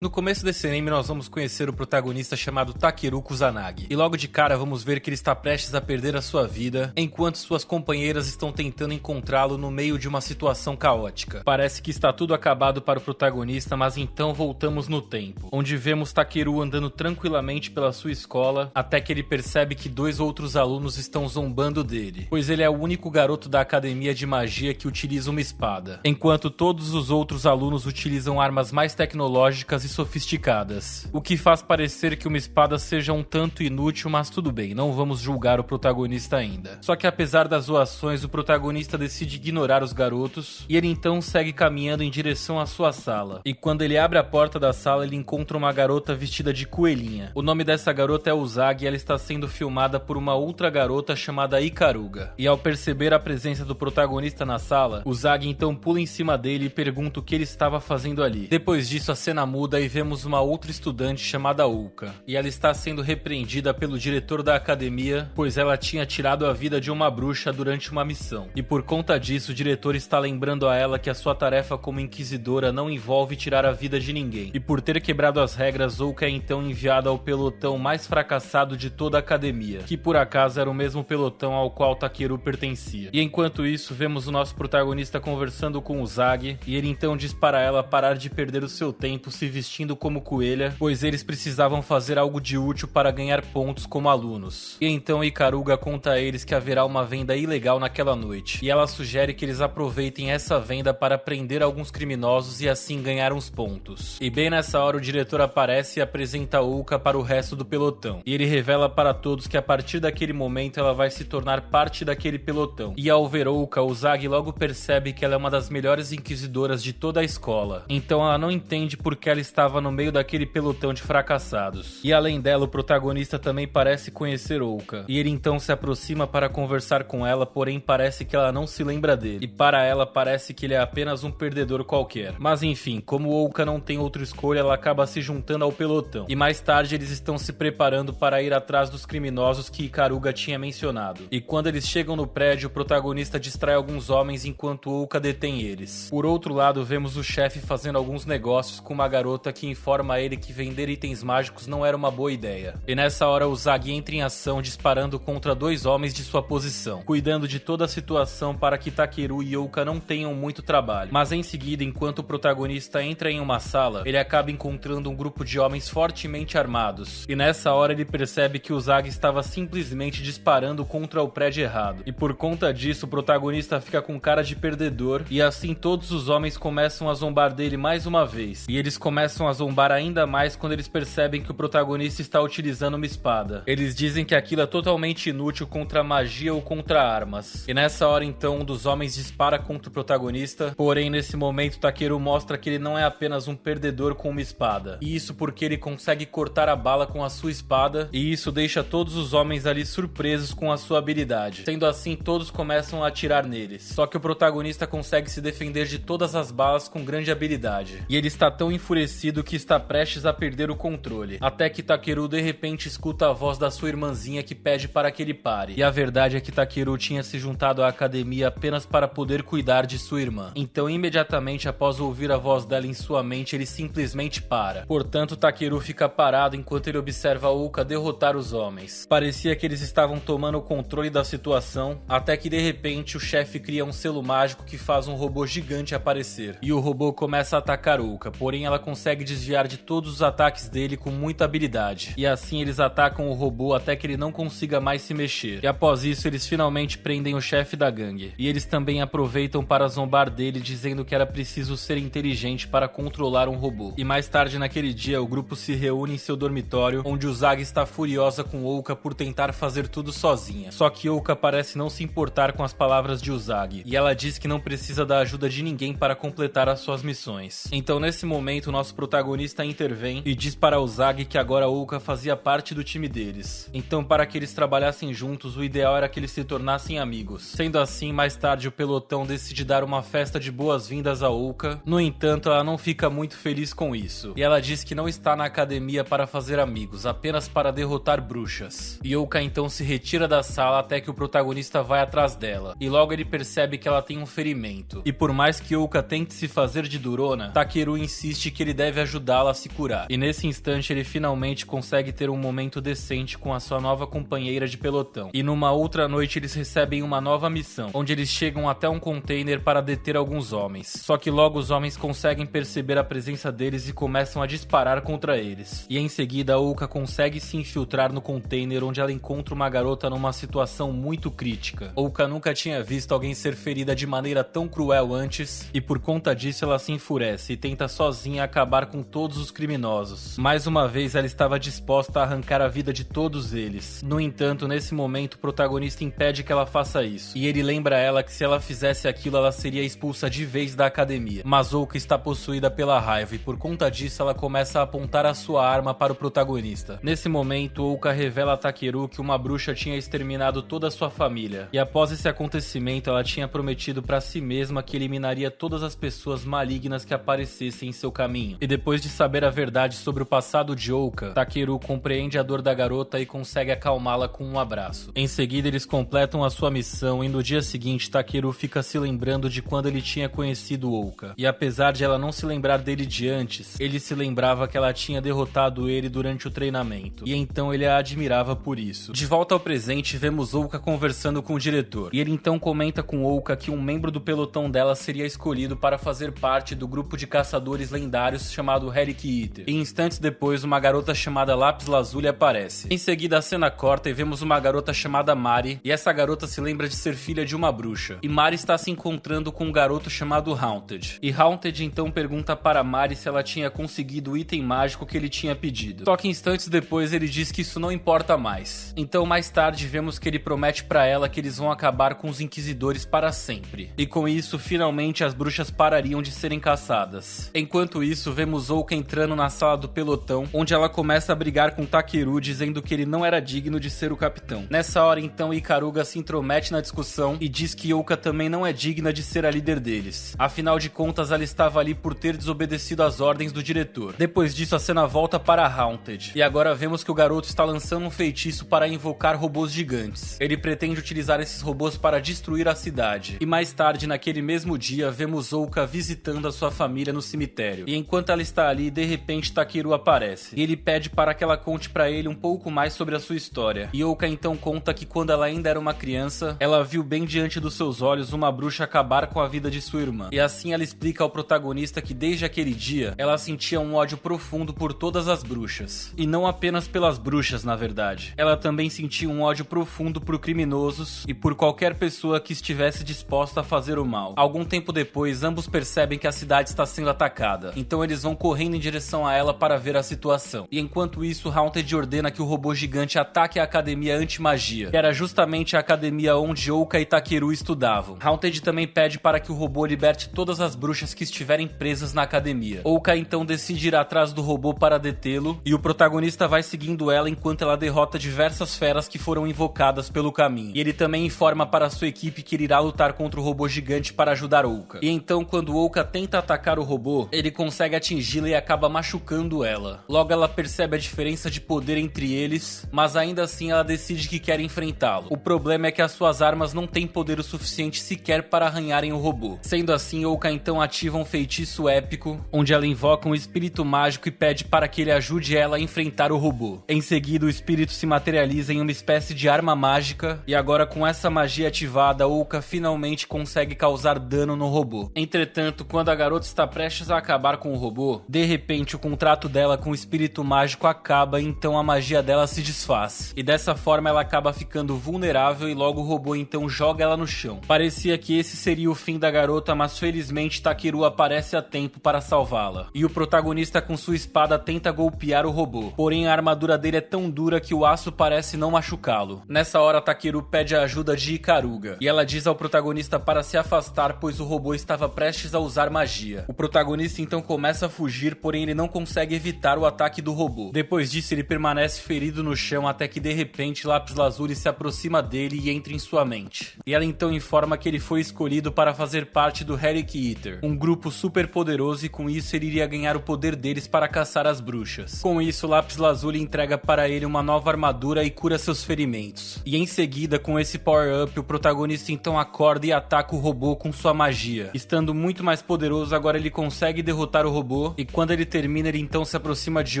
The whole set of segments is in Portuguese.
No começo desse anime nós vamos conhecer o protagonista chamado Takeru Kusanagi. E logo de cara vamos ver que ele está prestes a perder a sua vida, enquanto suas companheiras estão tentando encontrá-lo no meio de uma situação caótica. Parece que está tudo acabado para o protagonista, mas então voltamos no tempo, onde vemos Takeru andando tranquilamente pela sua escola, até que ele percebe que dois outros alunos estão zombando dele, pois ele é o único garoto da academia de magia que utiliza uma espada, enquanto todos os outros alunos utilizam armas mais tecnológicas e sofisticadas, o que faz parecer que uma espada seja um tanto inútil, mas tudo bem, não vamos julgar o protagonista ainda. Só que apesar das zoações, o protagonista decide ignorar os garotos, e ele então segue caminhando em direção à sua sala, e quando ele abre a porta da sala ele encontra uma garota vestida de coelhinha. O nome dessa garota é Uzagi e ela está sendo filmada por uma outra garota chamada Ikaruga, e ao perceber a presença do protagonista na sala, Uzagi então pula em cima dele e pergunta o que ele estava fazendo ali. Depois disso a cena muda e vemos uma outra estudante chamada Uka, e ela está sendo repreendida pelo diretor da academia, pois ela tinha tirado a vida de uma bruxa durante uma missão. E por conta disso, o diretor está lembrando a ela que a sua tarefa como inquisidora não envolve tirar a vida de ninguém. E por ter quebrado as regras, Uka é então enviada ao pelotão mais fracassado de toda a academia, que por acaso era o mesmo pelotão ao qual Takeru pertencia. E enquanto isso, vemos o nosso protagonista conversando com Uzagi, e ele então diz para ela parar de perder o seu tempo se vestindo como coelha, pois eles precisavam fazer algo de útil para ganhar pontos como alunos. E então Ikaruga conta a eles que haverá uma venda ilegal naquela noite, e ela sugere que eles aproveitem essa venda para prender alguns criminosos e assim ganhar uns pontos. E bem nessa hora o diretor aparece e apresenta Uka para o resto do pelotão, e ele revela para todos que a partir daquele momento ela vai se tornar parte daquele pelotão. E ao ver Uka, Uzagi logo percebe que ela é uma das melhores inquisidoras de toda a escola, então ela não entende por que ela estava no meio daquele pelotão de fracassados. E além dela, o protagonista também parece conhecer Uka, e ele então se aproxima para conversar com ela, porém parece que ela não se lembra dele, e para ela parece que ele é apenas um perdedor qualquer. Mas enfim, como Uka não tem outra escolha, ela acaba se juntando ao pelotão, e mais tarde eles estão se preparando para ir atrás dos criminosos que Ikaruga tinha mencionado. E quando eles chegam no prédio, o protagonista distrai alguns homens enquanto Uka detém eles. Por outro lado, vemos o chefe fazendo alguns negócios com uma garota que informa a ele que vender itens mágicos não era uma boa ideia. E nessa hora Uzagi entra em ação disparando contra dois homens de sua posição, cuidando de toda a situação para que Takeru e Uka não tenham muito trabalho. Mas em seguida, enquanto o protagonista entra em uma sala, ele acaba encontrando um grupo de homens fortemente armados. E nessa hora ele percebe que Uzagi estava simplesmente disparando contra o prédio errado. E por conta disso, o protagonista fica com cara de perdedor, e assim todos os homens começam a zombar dele mais uma vez. E eles começam a zombar ainda mais quando eles percebem que o protagonista está utilizando uma espada. Eles dizem que aquilo é totalmente inútil contra magia ou contra armas. E nessa hora então um dos homens dispara contra o protagonista, porém nesse momento Takeru mostra que ele não é apenas um perdedor com uma espada. E isso porque ele consegue cortar a bala com a sua espada, e isso deixa todos os homens ali surpresos com a sua habilidade. Sendo assim, todos começam a atirar neles. Só que o protagonista consegue se defender de todas as balas com grande habilidade. E ele está tão enfurecido que está prestes a perder o controle, até que Takeru de repente escuta a voz da sua irmãzinha que pede para que ele pare. E a verdade é que Takeru tinha se juntado à academia apenas para poder cuidar de sua irmã. Então imediatamente após ouvir a voz dela em sua mente, ele simplesmente para. Portanto, Takeru fica parado enquanto ele observa Uka derrotar os homens. Parecia que eles estavam tomando o controle da situação, até que de repente o chefe cria um selo mágico que faz um robô gigante aparecer. E o robô começa a atacar Uka, porém ela consegue desviar de todos os ataques dele com muita habilidade. E assim eles atacam o robô até que ele não consiga mais se mexer. E após isso eles finalmente prendem o chefe da gangue. E eles também aproveitam para zombar dele, dizendo que era preciso ser inteligente para controlar um robô. E mais tarde naquele dia o grupo se reúne em seu dormitório, onde Uzagi está furiosa com Uka por tentar fazer tudo sozinha. Só que Uka parece não se importar com as palavras de Uzagi, e ela diz que não precisa da ajuda de ninguém para completar as suas missões. Então nesse momento nosso protagonista intervém e diz para Uzagi que agora Uka fazia parte do time deles. Então para que eles trabalhassem juntos, o ideal era que eles se tornassem amigos. Sendo assim, mais tarde o pelotão decide dar uma festa de boas-vindas a Uka. No entanto, ela não fica muito feliz com isso, e ela diz que não está na academia para fazer amigos, apenas para derrotar bruxas. E Uka então se retira da sala até que o protagonista vai atrás dela, e logo ele percebe que ela tem um ferimento. E por mais que Uka tente se fazer de durona, Takeru insiste que ele deve deve ajudá-la a se curar. E nesse instante ele finalmente consegue ter um momento decente com a sua nova companheira de pelotão. E numa outra noite eles recebem uma nova missão, onde eles chegam até um container para deter alguns homens. Só que logo os homens conseguem perceber a presença deles e começam a disparar contra eles. E em seguida a Ouka consegue se infiltrar no container, onde ela encontra uma garota numa situação muito crítica. Ouka nunca tinha visto alguém ser ferida de maneira tão cruel antes, e por conta disso ela se enfurece e tenta sozinha acabar com todos os criminosos. Mais uma vez ela estava disposta a arrancar a vida de todos eles. No entanto, nesse momento o protagonista impede que ela faça isso, e ele lembra ela que se ela fizesse aquilo ela seria expulsa de vez da academia. Mas Ouka está possuída pela raiva e por conta disso ela começa a apontar a sua arma para o protagonista. Nesse momento, Ouka revela a Takeru que uma bruxa tinha exterminado toda a sua família, e após esse acontecimento ela tinha prometido para si mesma que eliminaria todas as pessoas malignas que aparecessem em seu caminho. E depois de saber a verdade sobre o passado de Ouka, Takeru compreende a dor da garota e consegue acalmá-la com um abraço. Em seguida eles completam a sua missão e no dia seguinte Takeru fica se lembrando de quando ele tinha conhecido Ouka. E apesar de ela não se lembrar dele de antes, ele se lembrava que ela tinha derrotado ele durante o treinamento, e então ele a admirava por isso. De volta ao presente, vemos Ouka conversando com o diretor, e ele então comenta com Ouka que um membro do pelotão dela seria escolhido para fazer parte do grupo de caçadores lendários chamado Helic Eater. E instantes depois, uma garota chamada Lápis Lazuli aparece. Em seguida, a cena corta e vemos uma garota chamada Mari, e essa garota se lembra de ser filha de uma bruxa. E Mari está se encontrando com um garoto chamado Haunted. E Haunted então pergunta para Mari se ela tinha conseguido o item mágico que ele tinha pedido. Só que instantes depois ele diz que isso não importa mais. Então mais tarde vemos que ele promete para ela que eles vão acabar com os inquisidores para sempre. E com isso, finalmente as bruxas parariam de serem caçadas. Enquanto isso, vemos Ouka entrando na sala do pelotão, onde ela começa a brigar com Takeru, dizendo que ele não era digno de ser o capitão. Nessa hora então, Ikaruga se intromete na discussão e diz que Ouka também não é digna de ser a líder deles. Afinal de contas, ela estava ali por ter desobedecido às ordens do diretor. Depois disso, a cena volta para Haunted. E agora vemos que o garoto está lançando um feitiço para invocar robôs gigantes. Ele pretende utilizar esses robôs para destruir a cidade. E mais tarde, naquele mesmo dia, vemos Ouka visitando a sua família no cemitério. E enquanto ela está ali, de repente Takeru aparece. E ele pede para que ela conte para ele um pouco mais sobre a sua história. E Ouka então conta que quando ela ainda era uma criança, ela viu bem diante dos seus olhos uma bruxa acabar com a vida de sua irmã. E assim ela explica ao protagonista que desde aquele dia, ela sentia um ódio profundo por todas as bruxas. E não apenas pelas bruxas, na verdade. Ela também sentia um ódio profundo por criminosos e por qualquer pessoa que estivesse disposta a fazer o mal. Algum tempo depois, ambos percebem que a cidade está sendo atacada. Então eles vão correndo em direção a ela para ver a situação. E enquanto isso, Haunted ordena que o robô gigante ataque a academia anti-magia, que era justamente a academia onde Ouka e Takeru estudavam. Haunted também pede para que o robô liberte todas as bruxas que estiverem presas na academia. Ouka então decide ir atrás do robô para detê-lo, e o protagonista vai seguindo ela enquanto ela derrota diversas feras que foram invocadas pelo caminho. E ele também informa para sua equipe que ele irá lutar contra o robô gigante para ajudar Ouka. E então, quando Ouka tenta atacar o robô, ele consegue atingi-la e acaba machucando ela. Logo ela percebe a diferença de poder entre eles, mas ainda assim ela decide que quer enfrentá-lo. O problema é que as suas armas não têm poder o suficiente sequer para arranharem o robô. Sendo assim, Ouka então ativa um feitiço épico, onde ela invoca um espírito mágico e pede para que ele ajude ela a enfrentar o robô. Em seguida, o espírito se materializa em uma espécie de arma mágica, e agora com essa magia ativada, Ouka finalmente consegue causar dano no robô. Entretanto, quando a garota está prestes a acabar com o robô, de repente o contrato dela com o espírito mágico acaba e então a magia dela se desfaz. E dessa forma ela acaba ficando vulnerável e logo o robô então joga ela no chão. Parecia que esse seria o fim da garota, mas felizmente Takeru aparece a tempo para salvá-la. E o protagonista com sua espada tenta golpear o robô, porém a armadura dele é tão dura que o aço parece não machucá-lo. Nessa hora Takeru pede a ajuda de Ikaruga, e ela diz ao protagonista para se afastar, pois o robô estava prestes a usar magia. O protagonista então começa a fugir, porém ele não consegue evitar o ataque do robô. Depois disso ele permanece ferido no chão até que de repente Lápis Lazuli se aproxima dele e entra em sua mente. E ela então informa que ele foi escolhido para fazer parte do Helic Eater, um grupo super poderoso, e com isso ele iria ganhar o poder deles para caçar as bruxas. Com isso, Lápis Lazuli entrega para ele uma nova armadura e cura seus ferimentos. E em seguida, com esse power-up, o protagonista então acorda e ataca o robô com sua magia. Estando muito mais poderoso, agora ele consegue derrotar o robô cocô, e quando ele termina, ele então se aproxima de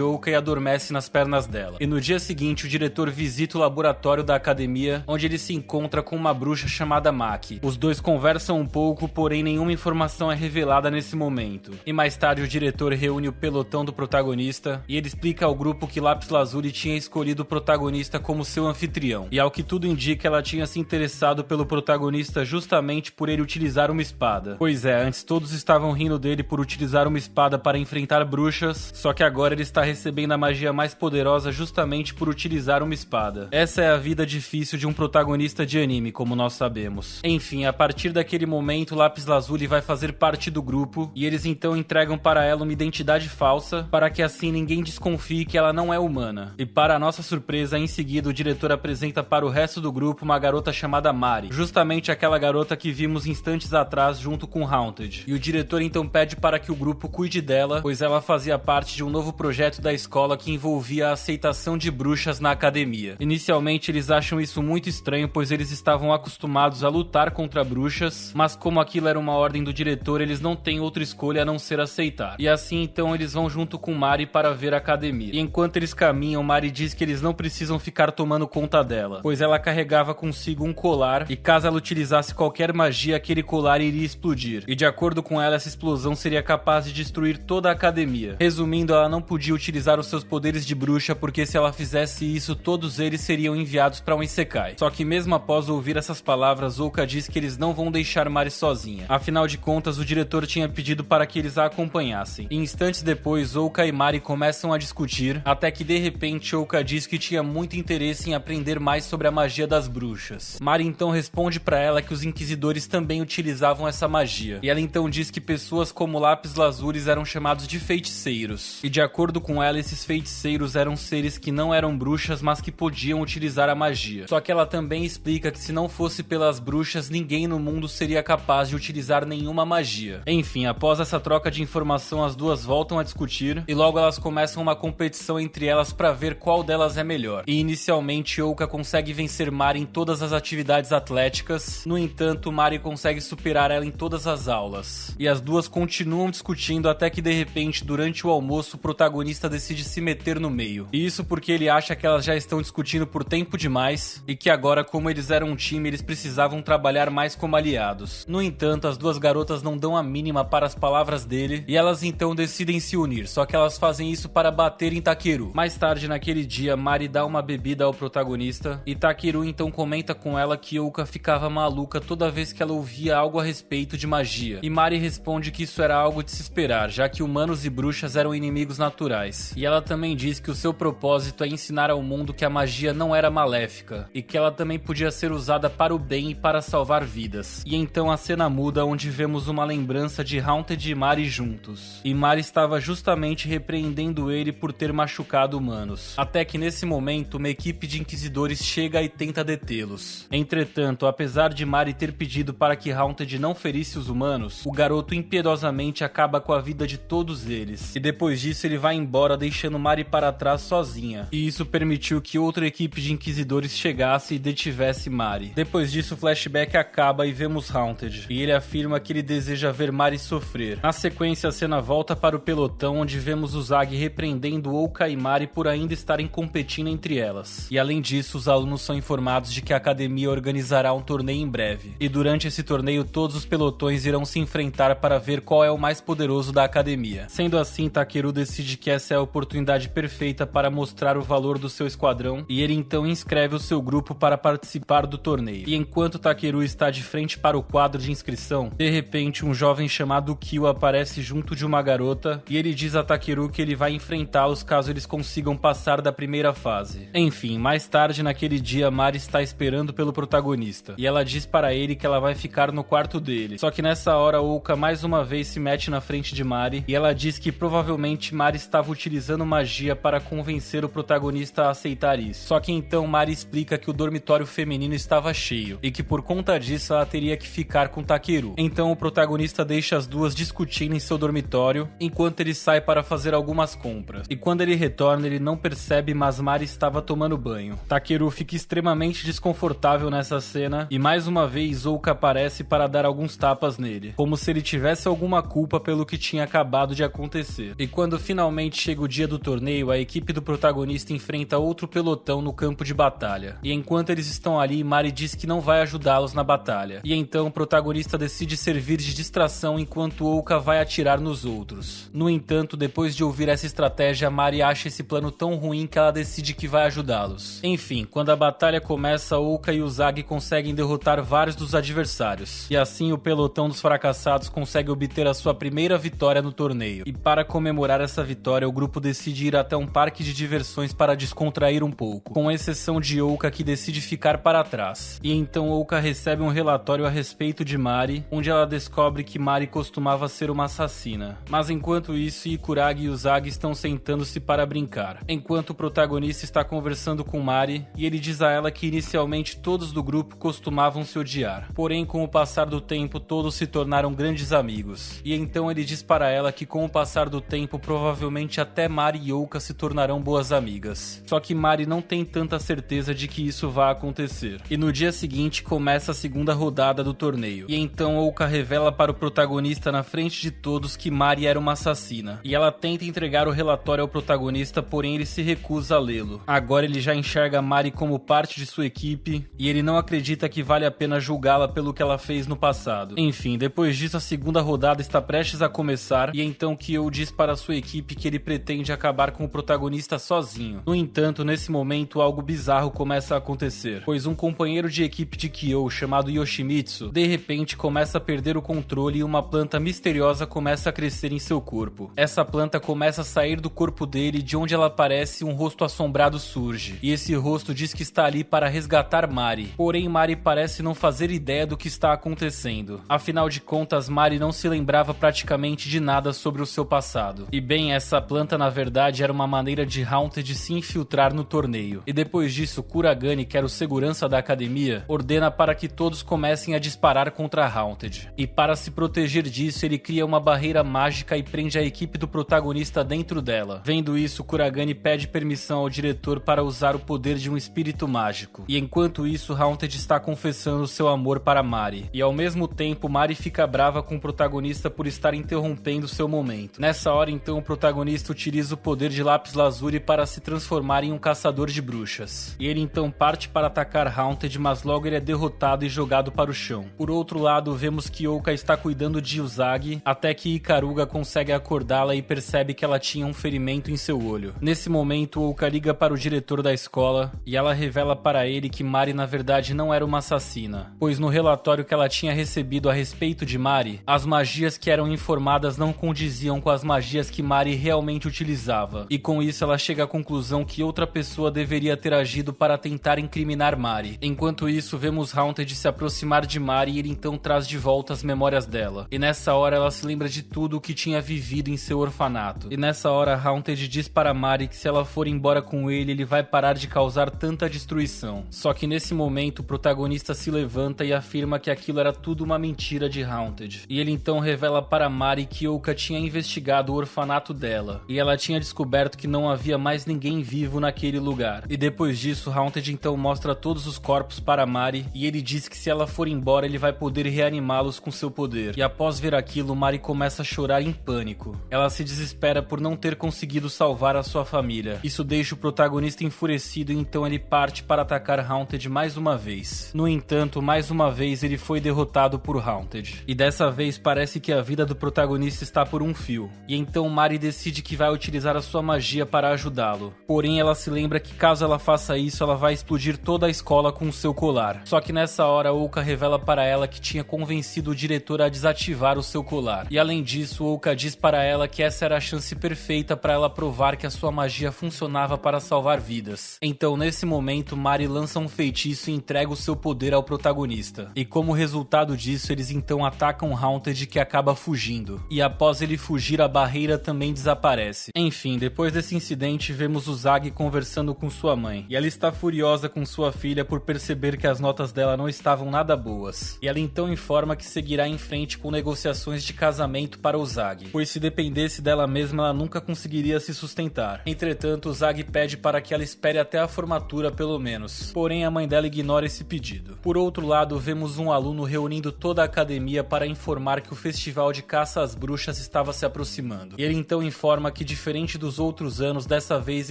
Ouka e adormece nas pernas dela. E no dia seguinte, o diretor visita o laboratório da academia, onde ele se encontra com uma bruxa chamada Maki. Os dois conversam um pouco, porém nenhuma informação é revelada nesse momento. E mais tarde, o diretor reúne o pelotão do protagonista, e ele explica ao grupo que Lápis Lazuli tinha escolhido o protagonista como seu anfitrião. E ao que tudo indica, ela tinha se interessado pelo protagonista justamente por ele utilizar uma espada. Pois é, antes todos estavam rindo dele por utilizar uma espada para enfrentar bruxas, só que agora ele está recebendo a magia mais poderosa justamente por utilizar uma espada. Essa é a vida difícil de um protagonista de anime, como nós sabemos. Enfim, a partir daquele momento, Lápis Lazuli vai fazer parte do grupo, e eles então entregam para ela uma identidade falsa, para que assim ninguém desconfie que ela não é humana. E para a nossa surpresa, em seguida o diretor apresenta para o resto do grupo uma garota chamada Mari, justamente aquela garota que vimos instantes atrás junto com Haunted. E o diretor então pede para que o grupo cuide dela, pois ela fazia parte de um novo projeto da escola que envolvia a aceitação de bruxas na academia. Inicialmente eles acham isso muito estranho, pois eles estavam acostumados a lutar contra bruxas, mas como aquilo era uma ordem do diretor, eles não têm outra escolha a não ser aceitar. E assim então eles vão junto com Mari para ver a academia. E enquanto eles caminham, Mari diz que eles não precisam ficar tomando conta dela, pois ela carregava consigo um colar, e caso ela utilizasse qualquer magia, aquele colar iria explodir. E de acordo com ela, essa explosão seria capaz de destruir toda a academia. Resumindo, ela não podia utilizar os seus poderes de bruxa, porque se ela fizesse isso, todos eles seriam enviados para um Isekai. Só que mesmo após ouvir essas palavras, Ouka diz que eles não vão deixar Mari sozinha. Afinal de contas, o diretor tinha pedido para que eles a acompanhassem. E instantes depois, Ouka e Mari começam a discutir, até que de repente Ouka diz que tinha muito interesse em aprender mais sobre a magia das bruxas. Mari então responde para ela que os inquisidores também utilizavam essa magia. E ela então diz que pessoas como Lápis Lazuli eram chamados de feiticeiros. E de acordo com ela, esses feiticeiros eram seres que não eram bruxas, mas que podiam utilizar a magia. Só que ela também explica que se não fosse pelas bruxas, ninguém no mundo seria capaz de utilizar nenhuma magia. Enfim, após essa troca de informação, as duas voltam a discutir, e logo elas começam uma competição entre elas para ver qual delas é melhor. E inicialmente Ouka consegue vencer Mari em todas as atividades atléticas, no entanto Mari consegue superar ela em todas as aulas. E as duas continuam discutindo até que de repente, durante o almoço, o protagonista decide se meter no meio. E isso porque ele acha que elas já estão discutindo por tempo demais, e que agora, como eles eram um time, eles precisavam trabalhar mais como aliados. No entanto, as duas garotas não dão a mínima para as palavras dele, e elas então decidem se unir, só que elas fazem isso para bater em Takeru. Mais tarde naquele dia, Mari dá uma bebida ao protagonista, e Takeru então comenta com ela que Ouka ficava maluca toda vez que ela ouvia algo a respeito de magia. E Mari responde que isso era algo de se esperar, já que humanos e bruxas eram inimigos naturais. E ela também diz que o seu propósito é ensinar ao mundo que a magia não era maléfica, e que ela também podia ser usada para o bem e para salvar vidas. E então a cena muda, onde vemos uma lembrança de Haunted e Mari juntos. E Mari estava justamente repreendendo ele por ter machucado humanos. Até que nesse momento, uma equipe de inquisidores chega e tenta detê-los. Entretanto, apesar de Mari ter pedido para que Haunted não ferisse os humanos, o garoto impiedosamente acaba com a vida de todos eles. E depois disso ele vai embora, deixando Mari para trás sozinha. E isso permitiu que outra equipe de inquisidores chegasse e detivesse Mari. Depois disso o flashback acaba e vemos Haunted. E ele afirma que ele deseja ver Mari sofrer. Na sequência a cena volta para o pelotão, onde vemos Uzagi repreendendo Ouka e Mari por ainda estarem competindo entre elas. E além disso, os alunos são informados de que a academia organizará um torneio em breve. E durante esse torneio todos os pelotões irão se enfrentar para ver qual é o mais poderoso da academia. Sendo assim, Takeru decide que essa é a oportunidade perfeita para mostrar o valor do seu esquadrão, e ele então inscreve o seu grupo para participar do torneio. E enquanto Takeru está de frente para o quadro de inscrição, de repente um jovem chamado Kyo aparece junto de uma garota, e ele diz a Takeru que ele vai enfrentá-los caso eles consigam passar da primeira fase. Enfim, mais tarde naquele dia, Mari está esperando pelo protagonista, e ela diz para ele que ela vai ficar no quarto dele. Só que nessa hora Ouka mais uma vez se mete na frente de Mari, e ela diz que provavelmente Mari estava utilizando magia para convencer o protagonista a aceitar isso. Só que então Mari explica que o dormitório feminino estava cheio, e que por conta disso ela teria que ficar com Takeru. Então o protagonista deixa as duas discutindo em seu dormitório, enquanto ele sai para fazer algumas compras. E quando ele retorna, ele não percebe, mas Mari estava tomando banho. Takeru fica extremamente desconfortável nessa cena, e mais uma vez Ouka aparece para dar alguns tapas nele, como se ele tivesse alguma culpa pelo que tinha acabado. acabado de acontecer. E quando finalmente chega o dia do torneio, a equipe do protagonista enfrenta outro pelotão no campo de batalha. E enquanto eles estão ali, Mari diz que não vai ajudá-los na batalha. E então o protagonista decide servir de distração enquanto Ouka vai atirar nos outros. No entanto, depois de ouvir essa estratégia, Mari acha esse plano tão ruim que ela decide que vai ajudá-los. Enfim, quando a batalha começa, Ouka e Uzagi conseguem derrotar vários dos adversários. E assim o pelotão dos fracassados consegue obter a sua primeira vitória no torneio. E para comemorar essa vitória, o grupo decide ir até um parque de diversões para descontrair um pouco, com exceção de Ouka, que decide ficar para trás. E então Ouka recebe um relatório a respeito de Mari, onde ela descobre que Mari costumava ser uma assassina. Mas enquanto isso, Ikuragi e Uzagi estão sentando-se para brincar, enquanto o protagonista está conversando com Mari, e ele diz a ela que inicialmente todos do grupo costumavam se odiar. Porém, com o passar do tempo, todos se tornaram grandes amigos. E então ele diz para ela que com o passar do tempo, provavelmente até Mari e Ouka se tornarão boas amigas. Só que Mari não tem tanta certeza de que isso vai acontecer. E no dia seguinte começa a segunda rodada do torneio. E então Ouka revela para o protagonista na frente de todos que Mari era uma assassina. E ela tenta entregar o relatório ao protagonista, porém ele se recusa a lê-lo. Agora ele já enxerga Mari como parte de sua equipe e ele não acredita que vale a pena julgá-la pelo que ela fez no passado. Enfim, depois disso a segunda rodada está prestes a começar e então Kyo diz para sua equipe que ele pretende acabar com o protagonista sozinho. No entanto, nesse momento algo bizarro começa a acontecer, pois um companheiro de equipe de Kyo, chamado Yoshimitsu, de repente começa a perder o controle e uma planta misteriosa começa a crescer em seu corpo. Essa planta começa a sair do corpo dele, de onde ela aparece um rosto assombrado surge, e esse rosto diz que está ali para resgatar Mari. Porém, Mari parece não fazer ideia do que está acontecendo. Afinal de contas, Mari não se lembrava praticamente de nada sobre o seu passado. E bem, essa planta na verdade era uma maneira de Haunted se infiltrar no torneio. E depois disso, Kuragane, que era o segurança da academia, ordena para que todos comecem a disparar contra Haunted. E para se proteger disso, ele cria uma barreira mágica e prende a equipe do protagonista dentro dela. Vendo isso, Kuragane pede permissão ao diretor para usar o poder de um espírito mágico. E enquanto isso, Haunted está confessando seu amor para Mari. E ao mesmo tempo, Mari fica brava com o protagonista por estar interrompendo seu momento. Nessa hora, então, o protagonista utiliza o poder de Lápis Lazuli para se transformar em um caçador de bruxas. E ele então parte para atacar Haunted, mas logo ele é derrotado e jogado para o chão. Por outro lado, vemos que Ouka está cuidando de Uzagi, até que Ikaruga consegue acordá-la e percebe que ela tinha um ferimento em seu olho. Nesse momento, Ouka liga para o diretor da escola e ela revela para ele que Mari na verdade não era uma assassina, pois no relatório que ela tinha recebido a respeito de Mari, as magias que eram informadas não condiziam com as magias que Mari realmente utilizava, e com isso ela chega à conclusão que outra pessoa deveria ter agido para tentar incriminar Mari. Enquanto isso, vemos Haunted se aproximar de Mari e ele então traz de volta as memórias dela. E nessa hora ela se lembra de tudo o que tinha vivido em seu orfanato. E nessa hora Haunted diz para Mari que se ela for embora com ele vai parar de causar tanta destruição. Só que nesse momento o protagonista se levanta e afirma que aquilo era tudo uma mentira de Haunted. E ele então revela para Mari que Ouka tinha investigado o orfanato dela e ela tinha descoberto que não havia mais ninguém vivo naquele lugar. E depois disso, Haunted então mostra todos os corpos para Mari e ele diz que se ela for embora ele vai poder reanimá-los com seu poder. E após ver aquilo, Mari começa a chorar em pânico. Ela se desespera por não ter conseguido salvar a sua família. Isso deixa o protagonista enfurecido e então ele parte para atacar Haunted mais uma vez. No entanto, mais uma vez ele foi derrotado por Haunted. E dessa vez parece que a vida do protagonista está por um fio. E então Mari decide que vai utilizar a sua magia para ajudá-lo. Porém, ela se lembra que caso ela faça isso, ela vai explodir toda a escola com o seu colar. Só que nessa hora, Ouka revela para ela que tinha convencido o diretor a desativar o seu colar. E além disso, Ouka diz para ela que essa era a chance perfeita para ela provar que a sua magia funcionava para salvar vidas. Então, nesse momento, Mari lança um feitiço e entrega o seu poder ao protagonista. E como resultado disso, eles então atacam Haunted, que acaba fugindo. E após ele fugir, a barreira também desaparece. Enfim, depois desse incidente, vemos Uzagi conversando com sua mãe. E ela está furiosa com sua filha por perceber que as notas dela não estavam nada boas. E ela então informa que seguirá em frente com negociações de casamento para Uzagi, pois se dependesse dela mesma, ela nunca conseguiria se sustentar. Entretanto, Uzagi pede para que ela espere até a formatura pelo menos. Porém, a mãe dela ignora esse pedido. Por outro lado, vemos um aluno reunindo toda a academia para informar que o festival de caça às bruxas dias estava se aproximando. E ele então informa que, diferente dos outros anos, dessa vez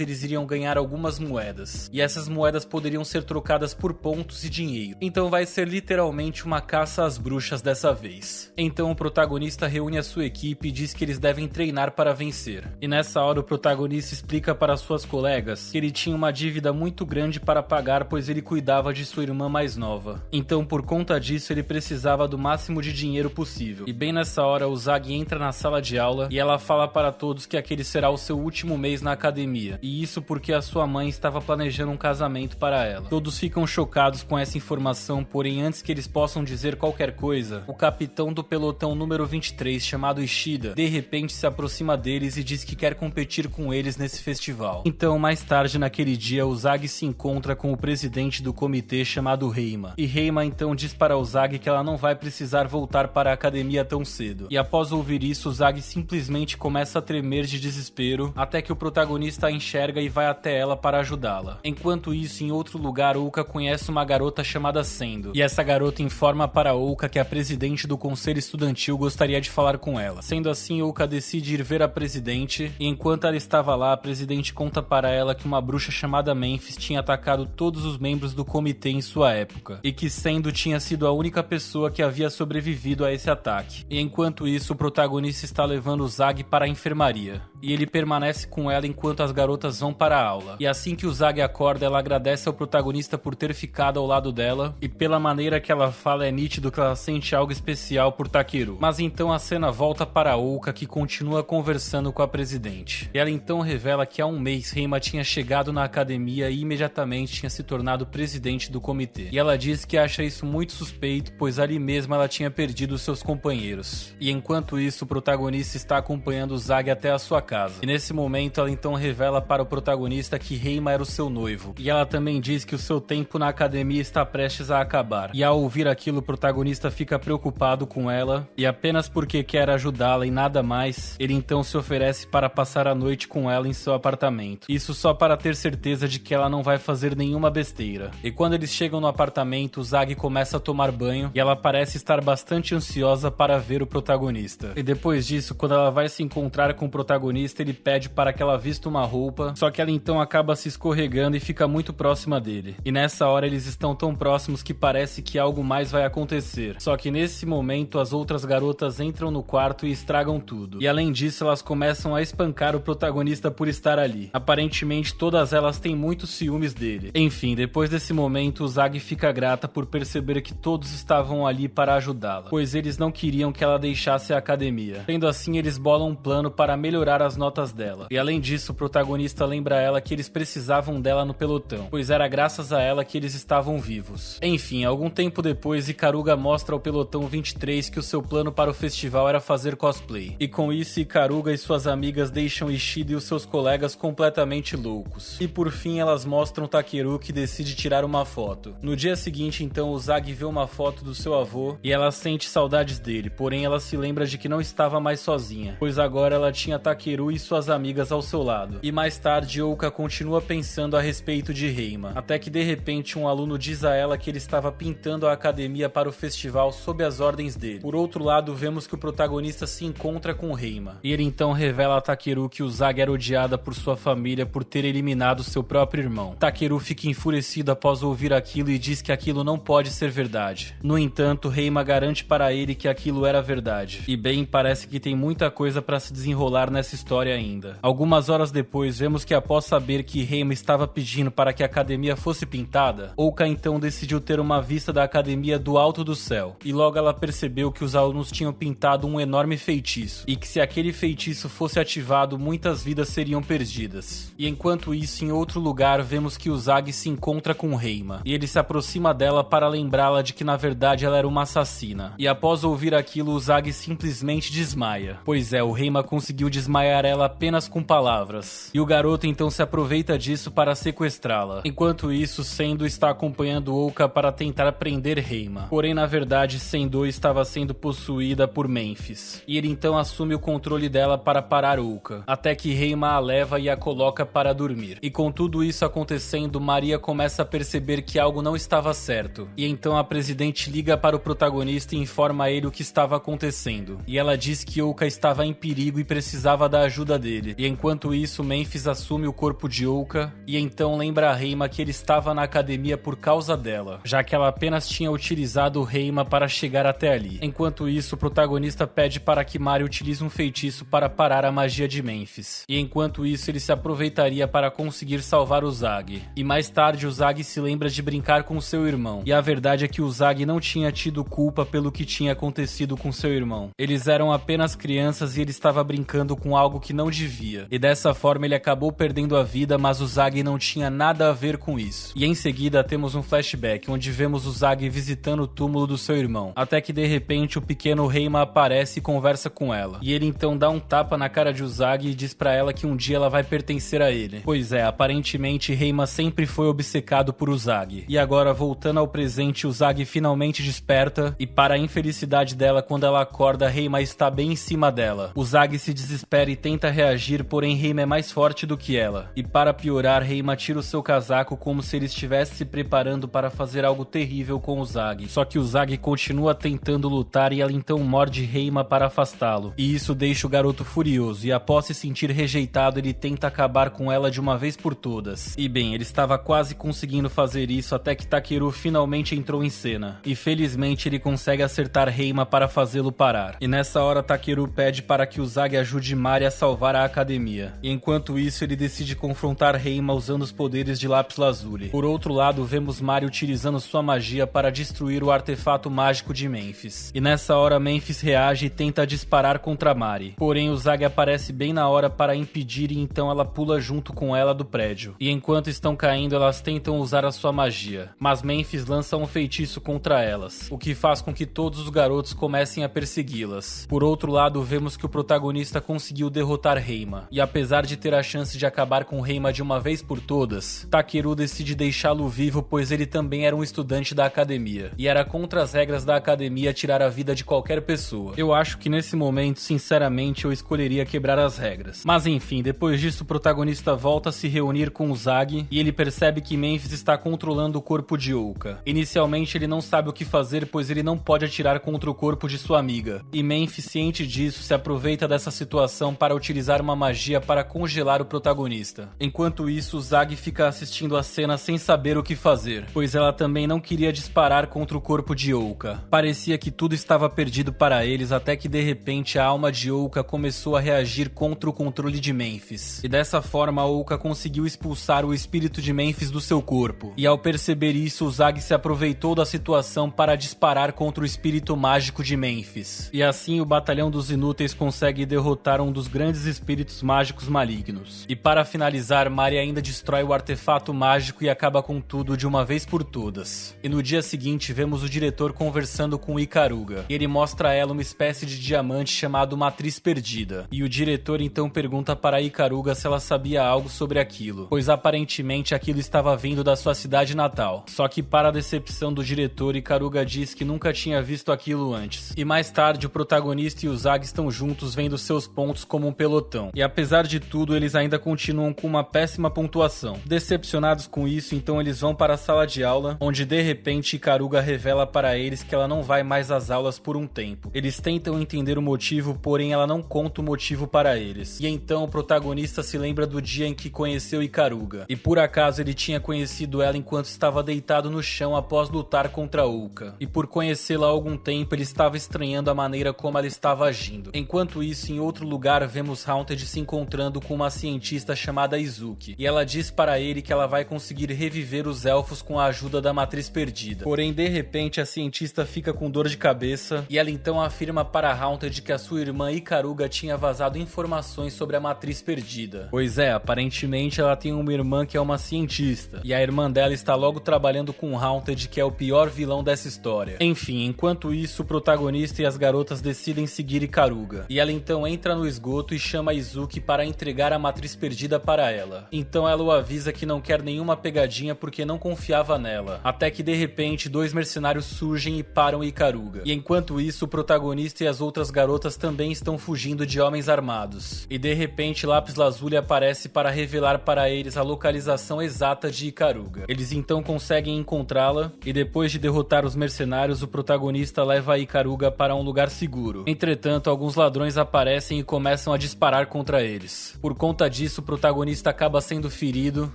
eles iriam ganhar algumas moedas. E essas moedas poderiam ser trocadas por pontos e dinheiro. Então vai ser literalmente uma caça às bruxas dessa vez. Então o protagonista reúne a sua equipe e diz que eles devem treinar para vencer. E nessa hora o protagonista explica para suas colegas que ele tinha uma dívida muito grande para pagar, pois ele cuidava de sua irmã mais nova. Então por conta disso ele precisava do máximo de dinheiro possível. E bem nessa hora Uzagi entra na sala de aula e ela fala para todos que aquele será o seu último mês na academia. E isso porque a sua mãe estava planejando um casamento para ela. Todos ficam chocados com essa informação, porém antes que eles possam dizer qualquer coisa, o capitão do pelotão número 23, chamado Ishida, de repente se aproxima deles e diz que quer competir com eles nesse festival. Então mais tarde naquele dia, Uzagi se encontra com o presidente do comitê chamado Reima. E Reima então diz para Uzagi que ela não vai precisar voltar para a academia tão cedo. E após ouvir isso, Uzagi simplesmente começa a tremer de desespero, até que o protagonista a enxerga e vai até ela para ajudá-la. Enquanto isso, em outro lugar, Ouka conhece uma garota chamada Sendo. E essa garota informa para Ouka que a presidente do conselho estudantil gostaria de falar com ela. Sendo assim, Ouka decide ir ver a presidente, e enquanto ela estava lá, a presidente conta para ela que uma bruxa chamada Memphis tinha atacado todos os membros do comitê em sua época, e que Sendo tinha sido a única pessoa que havia sobrevivido a esse ataque. E enquanto isso, o protagonista está levando Uzagi para a enfermaria, e ele permanece com ela enquanto as garotas vão para a aula. E assim que Uzagi acorda, ela agradece ao protagonista por ter ficado ao lado dela, e pela maneira que ela fala é nítido que ela sente algo especial por Takeru. Mas então a cena volta para Ouka, que continua conversando com a presidente. E ela então revela que há um mês Reima tinha chegado na academia e imediatamente tinha se tornado presidente do comitê. E ela diz que acha isso muito suspeito, pois ali mesmo ela tinha perdido seus companheiros. E enquanto isso, o protagonista está acompanhando Uzagi até a sua casa. E nesse momento ela então revela para o protagonista que Reima era o seu noivo. E ela também diz que o seu tempo na academia está prestes a acabar. E ao ouvir aquilo, o protagonista fica preocupado com ela, e apenas porque quer ajudá-la e nada mais, ele então se oferece para passar a noite com ela em seu apartamento. Isso só para ter certeza de que ela não vai fazer nenhuma besteira. E quando eles chegam no apartamento, Uzagi começa a tomar banho e ela parece estar bastante ansiosa para ver o protagonista. E depois disso, quando ela vai se encontrar com o protagonista, ele pede para que ela vista uma roupa, só que ela então acaba se escorregando e fica muito próxima dele. E nessa hora eles estão tão próximos que parece que algo mais vai acontecer. Só que nesse momento as outras garotas entram no quarto e estragam tudo. E além disso, elas começam a espancar o protagonista por estar ali. Aparentemente todas elas têm muitos ciúmes dele. Enfim, depois desse momento, Uzagi fica grata por perceber que todos estavam ali para ajudá-la, pois eles não queriam que ela deixasse a academia. Sendo assim, eles bolam um plano para melhorar as notas dela. E além disso, o protagonista lembra a ela que eles precisavam dela no pelotão, pois era graças a ela que eles estavam vivos. Enfim, algum tempo depois, Ikaruga mostra ao pelotão 23 que o seu plano para o festival era fazer cosplay. E com isso, Ikaruga e suas amigas deixam Ishida e os seus colegas completamente loucos. E por fim, elas mostram Takeru, que decide tirar uma foto. No dia seguinte, então, Uzagi vê uma foto do seu avô e ela sente saudades dele, porém ela se lembra de que não estava mais sozinha, pois agora ela tinha Takeru e suas amigas ao seu lado. E mais tarde, Ouka continua pensando a respeito de Reima, até que de repente um aluno diz a ela que ele estava pintando a academia para o festival sob as ordens dele. Por outro lado, vemos que o protagonista se encontra com Reima, e ele então revela a Takeru que Uzagi era odiada por sua família por ter eliminado seu próprio irmão. Takeru fica enfurecido após ouvir aquilo e diz que aquilo não pode ser verdade. No entanto, Reima garante para ele que aquilo era verdade. E bem, parece que tem muita coisa para se desenrolar nessa história ainda. Algumas horas depois, vemos que após saber que Reima estava pedindo para que a academia fosse pintada, Ouka então decidiu ter uma vista da academia do alto do céu. E logo ela percebeu que os alunos tinham pintado um enorme feitiço, e que se aquele feitiço fosse ativado, muitas vidas seriam perdidas. E enquanto isso, em outro lugar, vemos que Uzagi se encontra com Reima, e ele se aproxima dela para lembrá-la de que na verdade ela era uma assassina. E após ouvir aquilo, Uzagi simplesmente desmaia. Pois é, o Reima conseguiu desmaiar ela apenas com palavras. E o garoto então se aproveita disso para sequestrá-la. Enquanto isso, Sendo está acompanhando Ouka para tentar prender Reima. Porém, na verdade, Sendo estava sendo possuída por Memphis. E ele então assume o controle dela para parar Ouka, até que Reima a leva e a coloca para dormir. E com tudo isso acontecendo, Maria começa a perceber que algo não estava certo. E então a presidente liga para o protagonista e informa a ele o que estava acontecendo. E ela diz diz que Youka estava em perigo e precisava da ajuda dele. E enquanto isso, Memphis assume o corpo de Youka e então lembra a Reima que ele estava na academia por causa dela, já que ela apenas tinha utilizado o Reima para chegar até ali. Enquanto isso, o protagonista pede para que Mari utilize um feitiço para parar a magia de Memphis. E enquanto isso, ele se aproveitaria para conseguir salvar o Zag. E mais tarde, o Zag se lembra de brincar com seu irmão. E a verdade é que o Zag não tinha tido culpa pelo que tinha acontecido com seu irmão. Eles eram apenas crianças e ele estava brincando com algo que não devia. E dessa forma ele acabou perdendo a vida, mas o Zag não tinha nada a ver com isso. E em seguida temos um flashback, onde vemos o Zag visitando o túmulo do seu irmão. Até que de repente o pequeno Reima aparece e conversa com ela. E ele então dá um tapa na cara de Uzagi e diz pra ela que um dia ela vai pertencer a ele. Pois é, aparentemente Reima sempre foi obcecado por Uzagi. E agora, voltando ao presente, Uzagi finalmente desperta e, para a infelicidade dela, quando ela acorda, Reima está bem em cima dela. Uzagi se desespera e tenta reagir, porém Reima é mais forte do que ela. E para piorar, Reima tira o seu casaco como se ele estivesse se preparando para fazer algo terrível com Uzagi. Só que Uzagi continua tentando lutar e ela então morde Reima para afastá-lo. E isso deixa o garoto furioso e, após se sentir rejeitado, ele tenta acabar com ela de uma vez por todas. E bem, ele estava quase conseguindo fazer isso até que Takeru finalmente entrou em cena. E felizmente ele consegue acertar Reima para fazê-lo parar. E nessa hora Takeru pede para que Uzagi ajude Mari a salvar a academia. E enquanto isso ele decide confrontar Reima usando os poderes de Lápis Lazuli. Por outro lado, vemos Mari utilizando sua magia para destruir o artefato mágico de Memphis. E nessa hora Memphis reage e tenta disparar contra Mari. Porém Uzagi aparece bem na hora para impedir e então ela pula junto com ela do prédio. E enquanto estão caindo, elas tentam usar a sua magia. Mas Memphis lança um feitiço contra elas, o que faz com que todos os garotos comecem a persegui-las. Por outro lado, vemos que o protagonista conseguiu derrotar Reima. E apesar de ter a chance de acabar com Reima de uma vez por todas, Takeru decide deixá-lo vivo, pois ele também era um estudante da academia. E era contra as regras da academia tirar a vida de qualquer pessoa. Eu acho que nesse momento, sinceramente, eu escolheria quebrar as regras. Mas enfim, depois disso o protagonista volta a se reunir com Uzagi e ele percebe que Memphis está controlando o corpo de Youka. Inicialmente ele não sabe o que fazer, pois ele não pode atirar contra o corpo de sua amiga. E Memphis, ciente disso, se aproveita dessa situação para utilizar uma magia para congelar o protagonista. Enquanto isso, Uzagi fica assistindo a cena sem saber o que fazer, pois ela também não queria disparar contra o corpo de Youka. Parecia que tudo estava perdido para eles, até que de repente a alma de Youka começou a reagir contra o controle de Memphis. E dessa forma, Youka conseguiu expulsar o espírito de Memphis do seu corpo. E ao perceber isso, Uzagi se aproveitou da situação para disparar contra o espírito mágico de Memphis. E assim o Batalhão dos Inúteis consegue derrotar um dos grandes espíritos mágicos malignos. E para finalizar, Mari ainda destrói o artefato mágico e acaba com tudo de uma vez por todas. E no dia seguinte, vemos o diretor conversando com Ikaruga. E ele mostra a ela uma espécie de diamante chamado Matriz Perdida. E o diretor então pergunta para Ikaruga se ela sabia algo sobre aquilo, pois aparentemente aquilo estava vindo da sua cidade natal. Só que para a decepção do diretor, Ikaruga diz que nunca tinha visto aquilo antes. E mais tarde o protagonista e o Uzagi estão juntos vendo seus pontos como um pelotão. E apesar de tudo, eles ainda continuam com uma péssima pontuação. Decepcionados com isso, então eles vão para a sala de aula, onde de repente Ikaruga revela para eles que ela não vai mais às aulas por um tempo. Eles tentam entender o motivo, porém ela não conta o motivo para eles. E então o protagonista se lembra do dia em que conheceu Ikaruga. E por acaso ele tinha conhecido ela enquanto estava deitado no chão após lutar contra Youka. E por conhecê-la há algum tempo, ele estava estranhando a maneira como ela estava agindo. Enquanto isso, em outro lugar, vemos Haunted se encontrando com uma cientista chamada Izuki. E ela diz para ele que ela vai conseguir reviver os elfos com a ajuda da Matriz Perdida. Porém, de repente, a cientista fica com dor de cabeça e ela então afirma para Haunted que a sua irmã Ikaruga tinha vazado informações sobre a Matriz Perdida. Pois é, aparentemente ela tem uma irmã que é uma cientista, e a irmã dela está logo trabalhando com Haunted, que é o pior vilão dessa história. Enfim, enquanto isso, o protagonista e as garotas decidem seguir Ikaruga, e ela então entra no esgoto e chama Izuki para entregar a Matriz Perdida para ela. Então ela o avisa que não quer nenhuma pegadinha porque não confiava nela, até que de repente dois mercenários surgem e param Ikaruga. E enquanto isso, o protagonista e as outras garotas também estão fugindo de homens armados. E de repente Lápis Lazuli aparece para revelar para eles a localização exata de Ikaruga. Eles então conseguem encontrá-la e depois de derrotar os mercenários, o protagonista leva a Ikaruga para um lugar seguro. Entretanto, alguns ladrões aparecem e começam a disparar contra eles. Por conta disso, o protagonista acaba sendo ferido,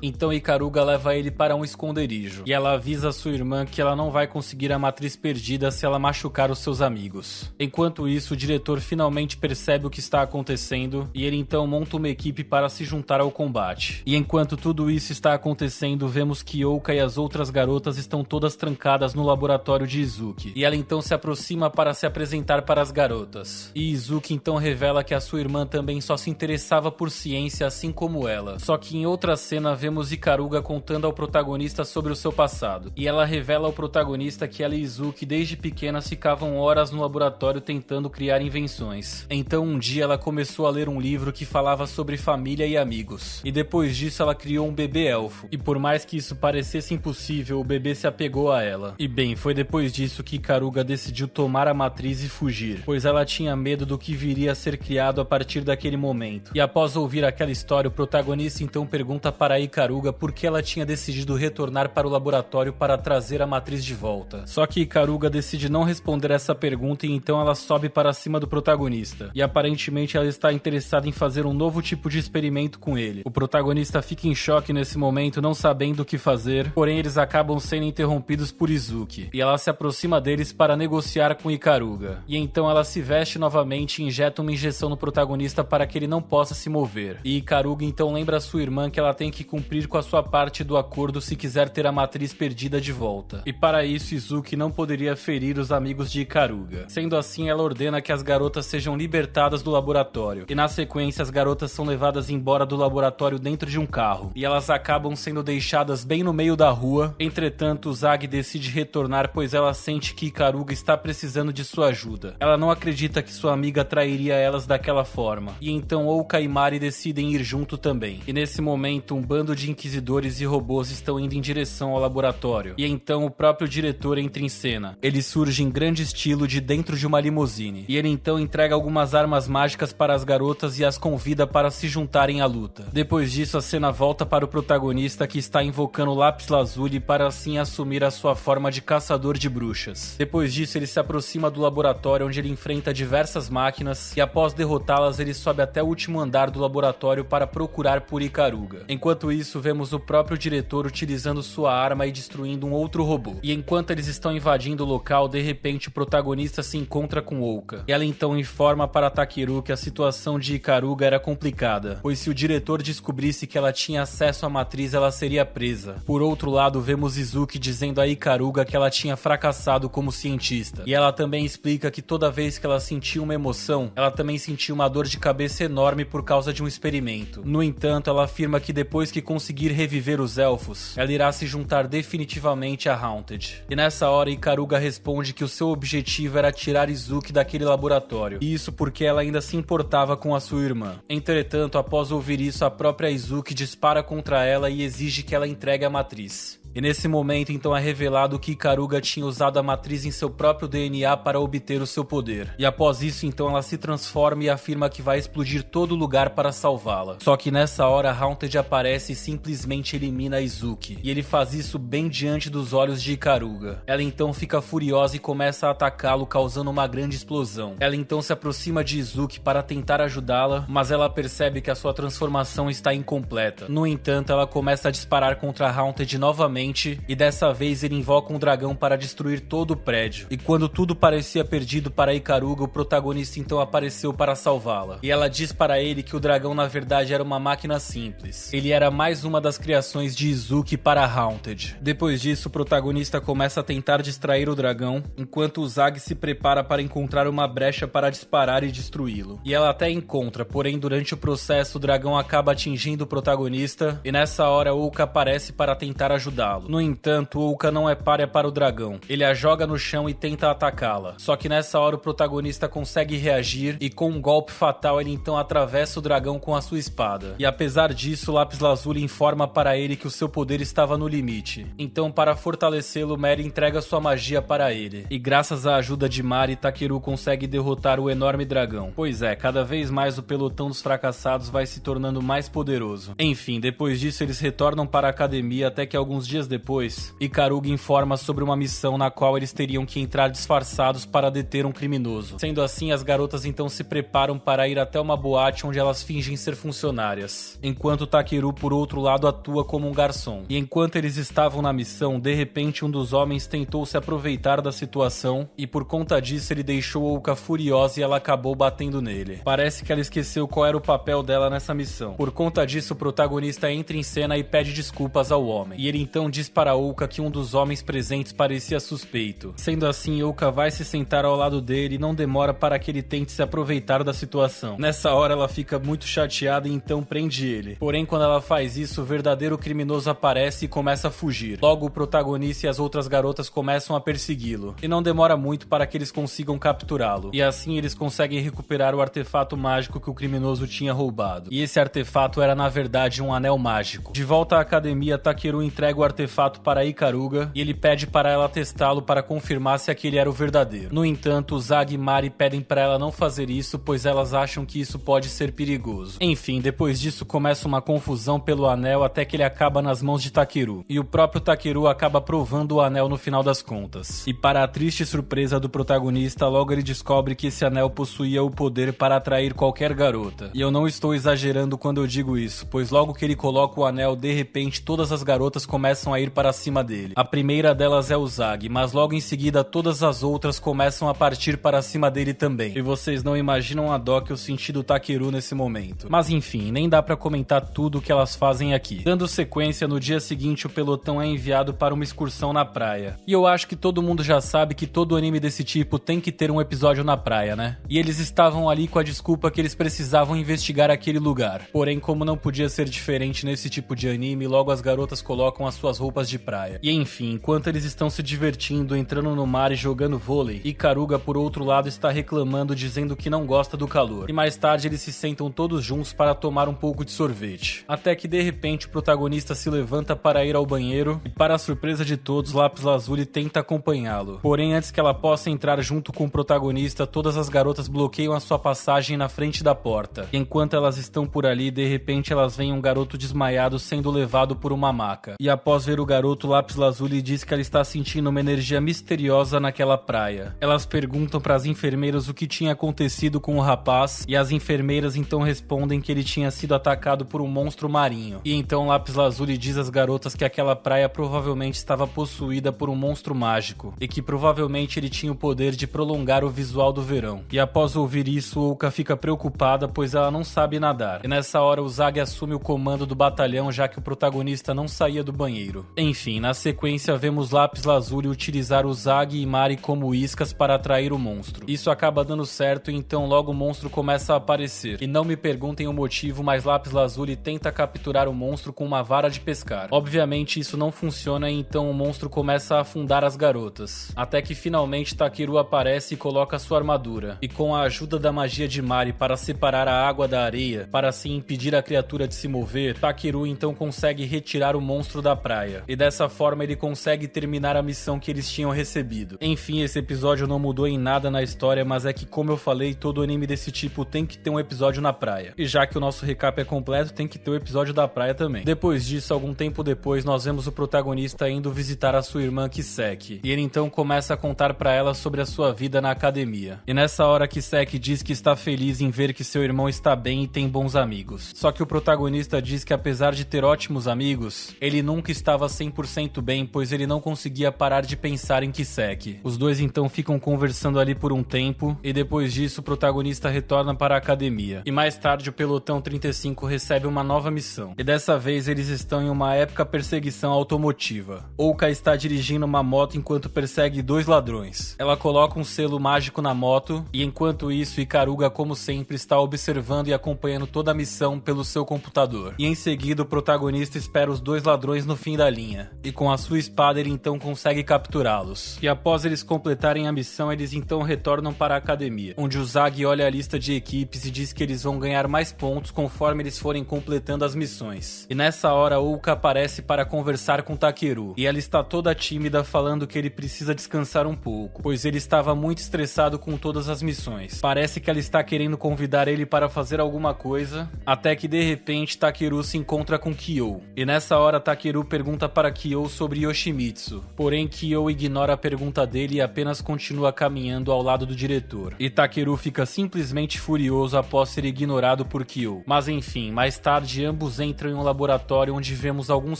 então Ikaruga leva ele para um esconderijo. E ela avisa a sua irmã que ela não vai conseguir a matriz perdida se ela machucar os seus amigos. Enquanto isso, o diretor finalmente percebe o que está acontecendo e ele então monta uma equipe para se juntar ao combate. E enquanto tudo isso está acontecendo, vemos que Ouka e as outras garotas estão todas trancadas no laboratório de Izuki. E ela então se aproxima para se apresentar para as garotas. E Izuki então revela que a sua irmã também só se interessava por ciência assim como ela. Só que em outra cena vemos Ikaruga contando ao protagonista sobre o seu passado. E ela revela ao protagonista que ela e Izuki desde pequenas ficavam horas no laboratório tentando criar invenções. Então um dia ela começou a ler um livro que falava sobre família e amigos. E depois disso ela criou um bebê elfo. E por mais que isso parecesse impossível, o bebê se apegou a ela. E bem, foi depois disso que Ikaruga decidiu tomar a matriz e fugir, pois ela tinha medo do que viria a ser criado a partir daquele momento. E após ouvir aquela história, o protagonista então pergunta para Ikaruga por que ela tinha decidido retornar para o laboratório para trazer a matriz de volta. Só que Ikaruga decide não responder essa pergunta e então ela sobe para cima do protagonista. E aparentemente ela está interessada em fazer um novo tipo de experimento com ele. O protagonista fica em choque nesse momento, não sabendo o que fazer, porém eles acabam sendo interrompidos por Izuki. E ela se aproxima deles para negociar com Ikaruga. E então ela se veste novamente e injeta uma injeção no protagonista para que ele não possa se mover. E Ikaruga então lembra a sua irmã que ela tem que cumprir com a sua parte do acordo se quiser ter a matriz perdida de volta. E para isso Izuki não poderia ferir os amigos de Ikaruga. Sendo assim, ela ordena que as garotas sejam libertadas do laboratório. E na sequência as garotas são levadas embora do laboratório dentro de um carro. E elas acabam sendo deixadas bem no meio da rua. Entretanto, Zag decide retornar pois ela sente que Ikaruga está precisando de sua ajuda. Ela não acredita que sua amiga trairia elas daquela forma. E então Ouka e Mari decidem ir junto também. E nesse momento, um bando de inquisidores e robôs estão indo em direção ao laboratório. E então o próprio diretor entra em cena. Ele surge em grande estilo de dentro de uma limusine. E ele então entrega algumas armas mágicas para as garotas e as convida para se juntarem à luta. Depois disso, a cena volta para o protagonista que está invocando Lápis Lazuli para assim assumir a sua forma de caçador de bruxas. Depois disso, ele se aproxima do laboratório onde ele enfrenta diversas máquinas e após derrotá-las, ele sobe até o último andar do laboratório para procurar por Ikaruga. Enquanto isso, vemos o próprio diretor utilizando sua arma e destruindo um outro robô. E enquanto eles estão invadindo o local, de repente o protagonista se encontra com Ouka. E ela então informa para Takeru que a situação de Ikaruga era complicada, pois se o diretor descobrisse que ela tinha acesso à matriz, ela seria presa. Por outro lado, vemos Izuki dizendo a Ikaruga que ela tinha fracassado como cientista. E ela também explica que toda vez que ela sentia uma emoção, ela também sentia uma dor de cabeça enorme por causa de um experimento. No entanto, ela afirma que depois que conseguir reviver os elfos, ela irá se juntar definitivamente a Haunted. E nessa hora, Ikaruga responde que o seu objetivo era tirar Izuki daquele laboratório. E isso porque ela ainda se importava com a sua irmã. Entretanto, após ouvir isso, a própria Izuki dispara contra ela e exige que ela entregue a matriz. E nesse momento então é revelado que Ikaruga tinha usado a matriz em seu próprio DNA para obter o seu poder. E após isso então ela se transforma e afirma que vai explodir todo o lugar para salvá-la. Só que nessa hora Haunted aparece e simplesmente elimina Izuki. E ele faz isso bem diante dos olhos de Ikaruga. Ela então fica furiosa e começa a atacá-lo, causando uma grande explosão. Ela então se aproxima de Izuki para tentar ajudá-la, mas ela percebe que a sua transformação está incompleta. No entanto, ela começa a disparar contra Haunted novamente e dessa vez ele invoca um dragão para destruir todo o prédio. E quando tudo parecia perdido para Ikaruga, o protagonista então apareceu para salvá-la. E ela diz para ele que o dragão na verdade era uma máquina simples. Ele era mais uma das criações de Izuki para Haunted. Depois disso, o protagonista começa a tentar distrair o dragão, enquanto o Zag se prepara para encontrar uma brecha para disparar e destruí-lo. E ela até encontra, porém durante o processo o dragão acaba atingindo o protagonista e nessa hora Ouka aparece para tentar ajudá-lo. No entanto, Ouka não é párea para o dragão. Ele a joga no chão e tenta atacá-la. Só que nessa hora o protagonista consegue reagir e com um golpe fatal ele então atravessa o dragão com a sua espada. E apesar disso, Lápis Lazuli informa para ele que o seu poder estava no limite. Então, para fortalecê-lo, Mary entrega sua magia para ele. E graças à ajuda de Mari, Takeru consegue derrotar o enorme dragão. Pois é, cada vez mais o pelotão dos fracassados vai se tornando mais poderoso. Enfim, depois disso eles retornam para a academia até que alguns dias dias depois, Ikaruga informa sobre uma missão na qual eles teriam que entrar disfarçados para deter um criminoso. Sendo assim, as garotas então se preparam para ir até uma boate onde elas fingem ser funcionárias, enquanto Takeru, por outro lado, atua como um garçom. E enquanto eles estavam na missão, de repente um dos homens tentou se aproveitar da situação e por conta disso ele deixou Ouka furiosa e ela acabou batendo nele. Parece que ela esqueceu qual era o papel dela nessa missão. Por conta disso, o protagonista entra em cena e pede desculpas ao homem. E ele então diz para Ouka que um dos homens presentes parecia suspeito. Sendo assim, Ouka vai se sentar ao lado dele e não demora para que ele tente se aproveitar da situação. Nessa hora ela fica muito chateada e então prende ele. Porém, quando ela faz isso, o verdadeiro criminoso aparece e começa a fugir. Logo, o protagonista e as outras garotas começam a persegui-lo. E não demora muito para que eles consigam capturá-lo. E assim eles conseguem recuperar o artefato mágico que o criminoso tinha roubado. E esse artefato era na verdade um anel mágico. De volta à academia, Takeru entrega o artefato para Ikaruga e ele pede para ela testá-lo para confirmar se aquele era o verdadeiro. No entanto, Uzagi e Mari pedem para ela não fazer isso, pois elas acham que isso pode ser perigoso. Enfim, depois disso começa uma confusão pelo anel até que ele acaba nas mãos de Takeru. E o próprio Takeru acaba provando o anel no final das contas. E para a triste surpresa do protagonista, logo ele descobre que esse anel possuía o poder para atrair qualquer garota. E eu não estou exagerando quando eu digo isso, pois logo que ele coloca o anel, de repente todas as garotas começam a ir para cima dele. A primeira delas é Uzagi, mas logo em seguida todas as outras começam a partir para cima dele também. E vocês não imaginam a dó que eu senti do Takeru nesse momento. Mas enfim, nem dá pra comentar tudo o que elas fazem aqui. Dando sequência, no dia seguinte o pelotão é enviado para uma excursão na praia. E eu acho que todo mundo já sabe que todo anime desse tipo tem que ter um episódio na praia, né? E eles estavam ali com a desculpa que eles precisavam investigar aquele lugar. Porém, como não podia ser diferente nesse tipo de anime, logo as garotas colocam as suas roupas de praia. E enfim, enquanto eles estão se divertindo, entrando no mar e jogando vôlei, Ikaruga, por outro lado, está reclamando, dizendo que não gosta do calor. E mais tarde eles se sentam todos juntos para tomar um pouco de sorvete. Até que de repente o protagonista se levanta para ir ao banheiro e, para a surpresa de todos, Lápis Lazuli tenta acompanhá-lo. Porém, antes que ela possa entrar junto com o protagonista, todas as garotas bloqueiam a sua passagem na frente da porta. E enquanto elas estão por ali, de repente elas veem um garoto desmaiado sendo levado por uma maca. E após ver o garoto, Lápis Lazuli diz que ela está sentindo uma energia misteriosa naquela praia. Elas perguntam para as enfermeiras o que tinha acontecido com o rapaz, e as enfermeiras então respondem que ele tinha sido atacado por um monstro marinho. E então Lápis Lazuli diz às garotas que aquela praia provavelmente estava possuída por um monstro mágico, e que provavelmente ele tinha o poder de prolongar o visual do verão. E após ouvir isso, Ouka fica preocupada, pois ela não sabe nadar. E nessa hora Uzagi assume o comando do batalhão, já que o protagonista não saía do banheiro. Enfim, na sequência vemos Lápis Lazuli utilizar Uzagi e Mari como iscas para atrair o monstro. Isso acaba dando certo e então logo o monstro começa a aparecer. E não me perguntem o motivo, mas Lápis Lazuli tenta capturar o monstro com uma vara de pescar. Obviamente isso não funciona e então o monstro começa a afundar as garotas. Até que finalmente Takeru aparece e coloca sua armadura. E com a ajuda da magia de Mari para separar a água da areia, para assim impedir a criatura de se mover, Takeru então consegue retirar o monstro da praia. E dessa forma ele consegue terminar a missão que eles tinham recebido. Enfim, esse episódio não mudou em nada na história, mas é que, como eu falei, todo anime desse tipo tem que ter um episódio na praia. E já que o nosso recap é completo, tem que ter o episódio da praia também. Depois disso, algum tempo depois, nós vemos o protagonista indo visitar a sua irmã Kiseki. E ele então começa a contar pra ela sobre a sua vida na academia. E nessa hora Kiseki diz que está feliz em ver que seu irmão está bem e tem bons amigos. Só que o protagonista diz que apesar de ter ótimos amigos, ele nunca estava 100% bem, pois ele não conseguia parar de pensar em Kiseki. Os dois então ficam conversando ali por um tempo, e depois disso o protagonista retorna para a academia. E mais tarde o pelotão 35 recebe uma nova missão. E dessa vez eles estão em uma épica perseguição automotiva. Ouka está dirigindo uma moto enquanto persegue dois ladrões. Ela coloca um selo mágico na moto, e enquanto isso Ikaruga, como sempre, está observando e acompanhando toda a missão pelo seu computador. E em seguida o protagonista espera os dois ladrões no fim da linha. E com a sua espada ele então consegue capturá-los. E após eles completarem a missão, eles então retornam para a academia, onde Uzagi olha a lista de equipes e diz que eles vão ganhar mais pontos conforme eles forem completando as missões. E nessa hora Ouka aparece para conversar com Takeru, e ela está toda tímida, falando que ele precisa descansar um pouco, pois ele estava muito estressado com todas as missões. Parece que ela está querendo convidar ele para fazer alguma coisa, até que de repente Takeru se encontra com Kyo. E nessa hora Takeru pergunta pergunta para Kyo sobre Yoshimitsu, porém Kyo ignora a pergunta dele e apenas continua caminhando ao lado do diretor. E Takeru fica simplesmente furioso após ser ignorado por Kyo. Mas enfim, mais tarde ambos entram em um laboratório onde vemos alguns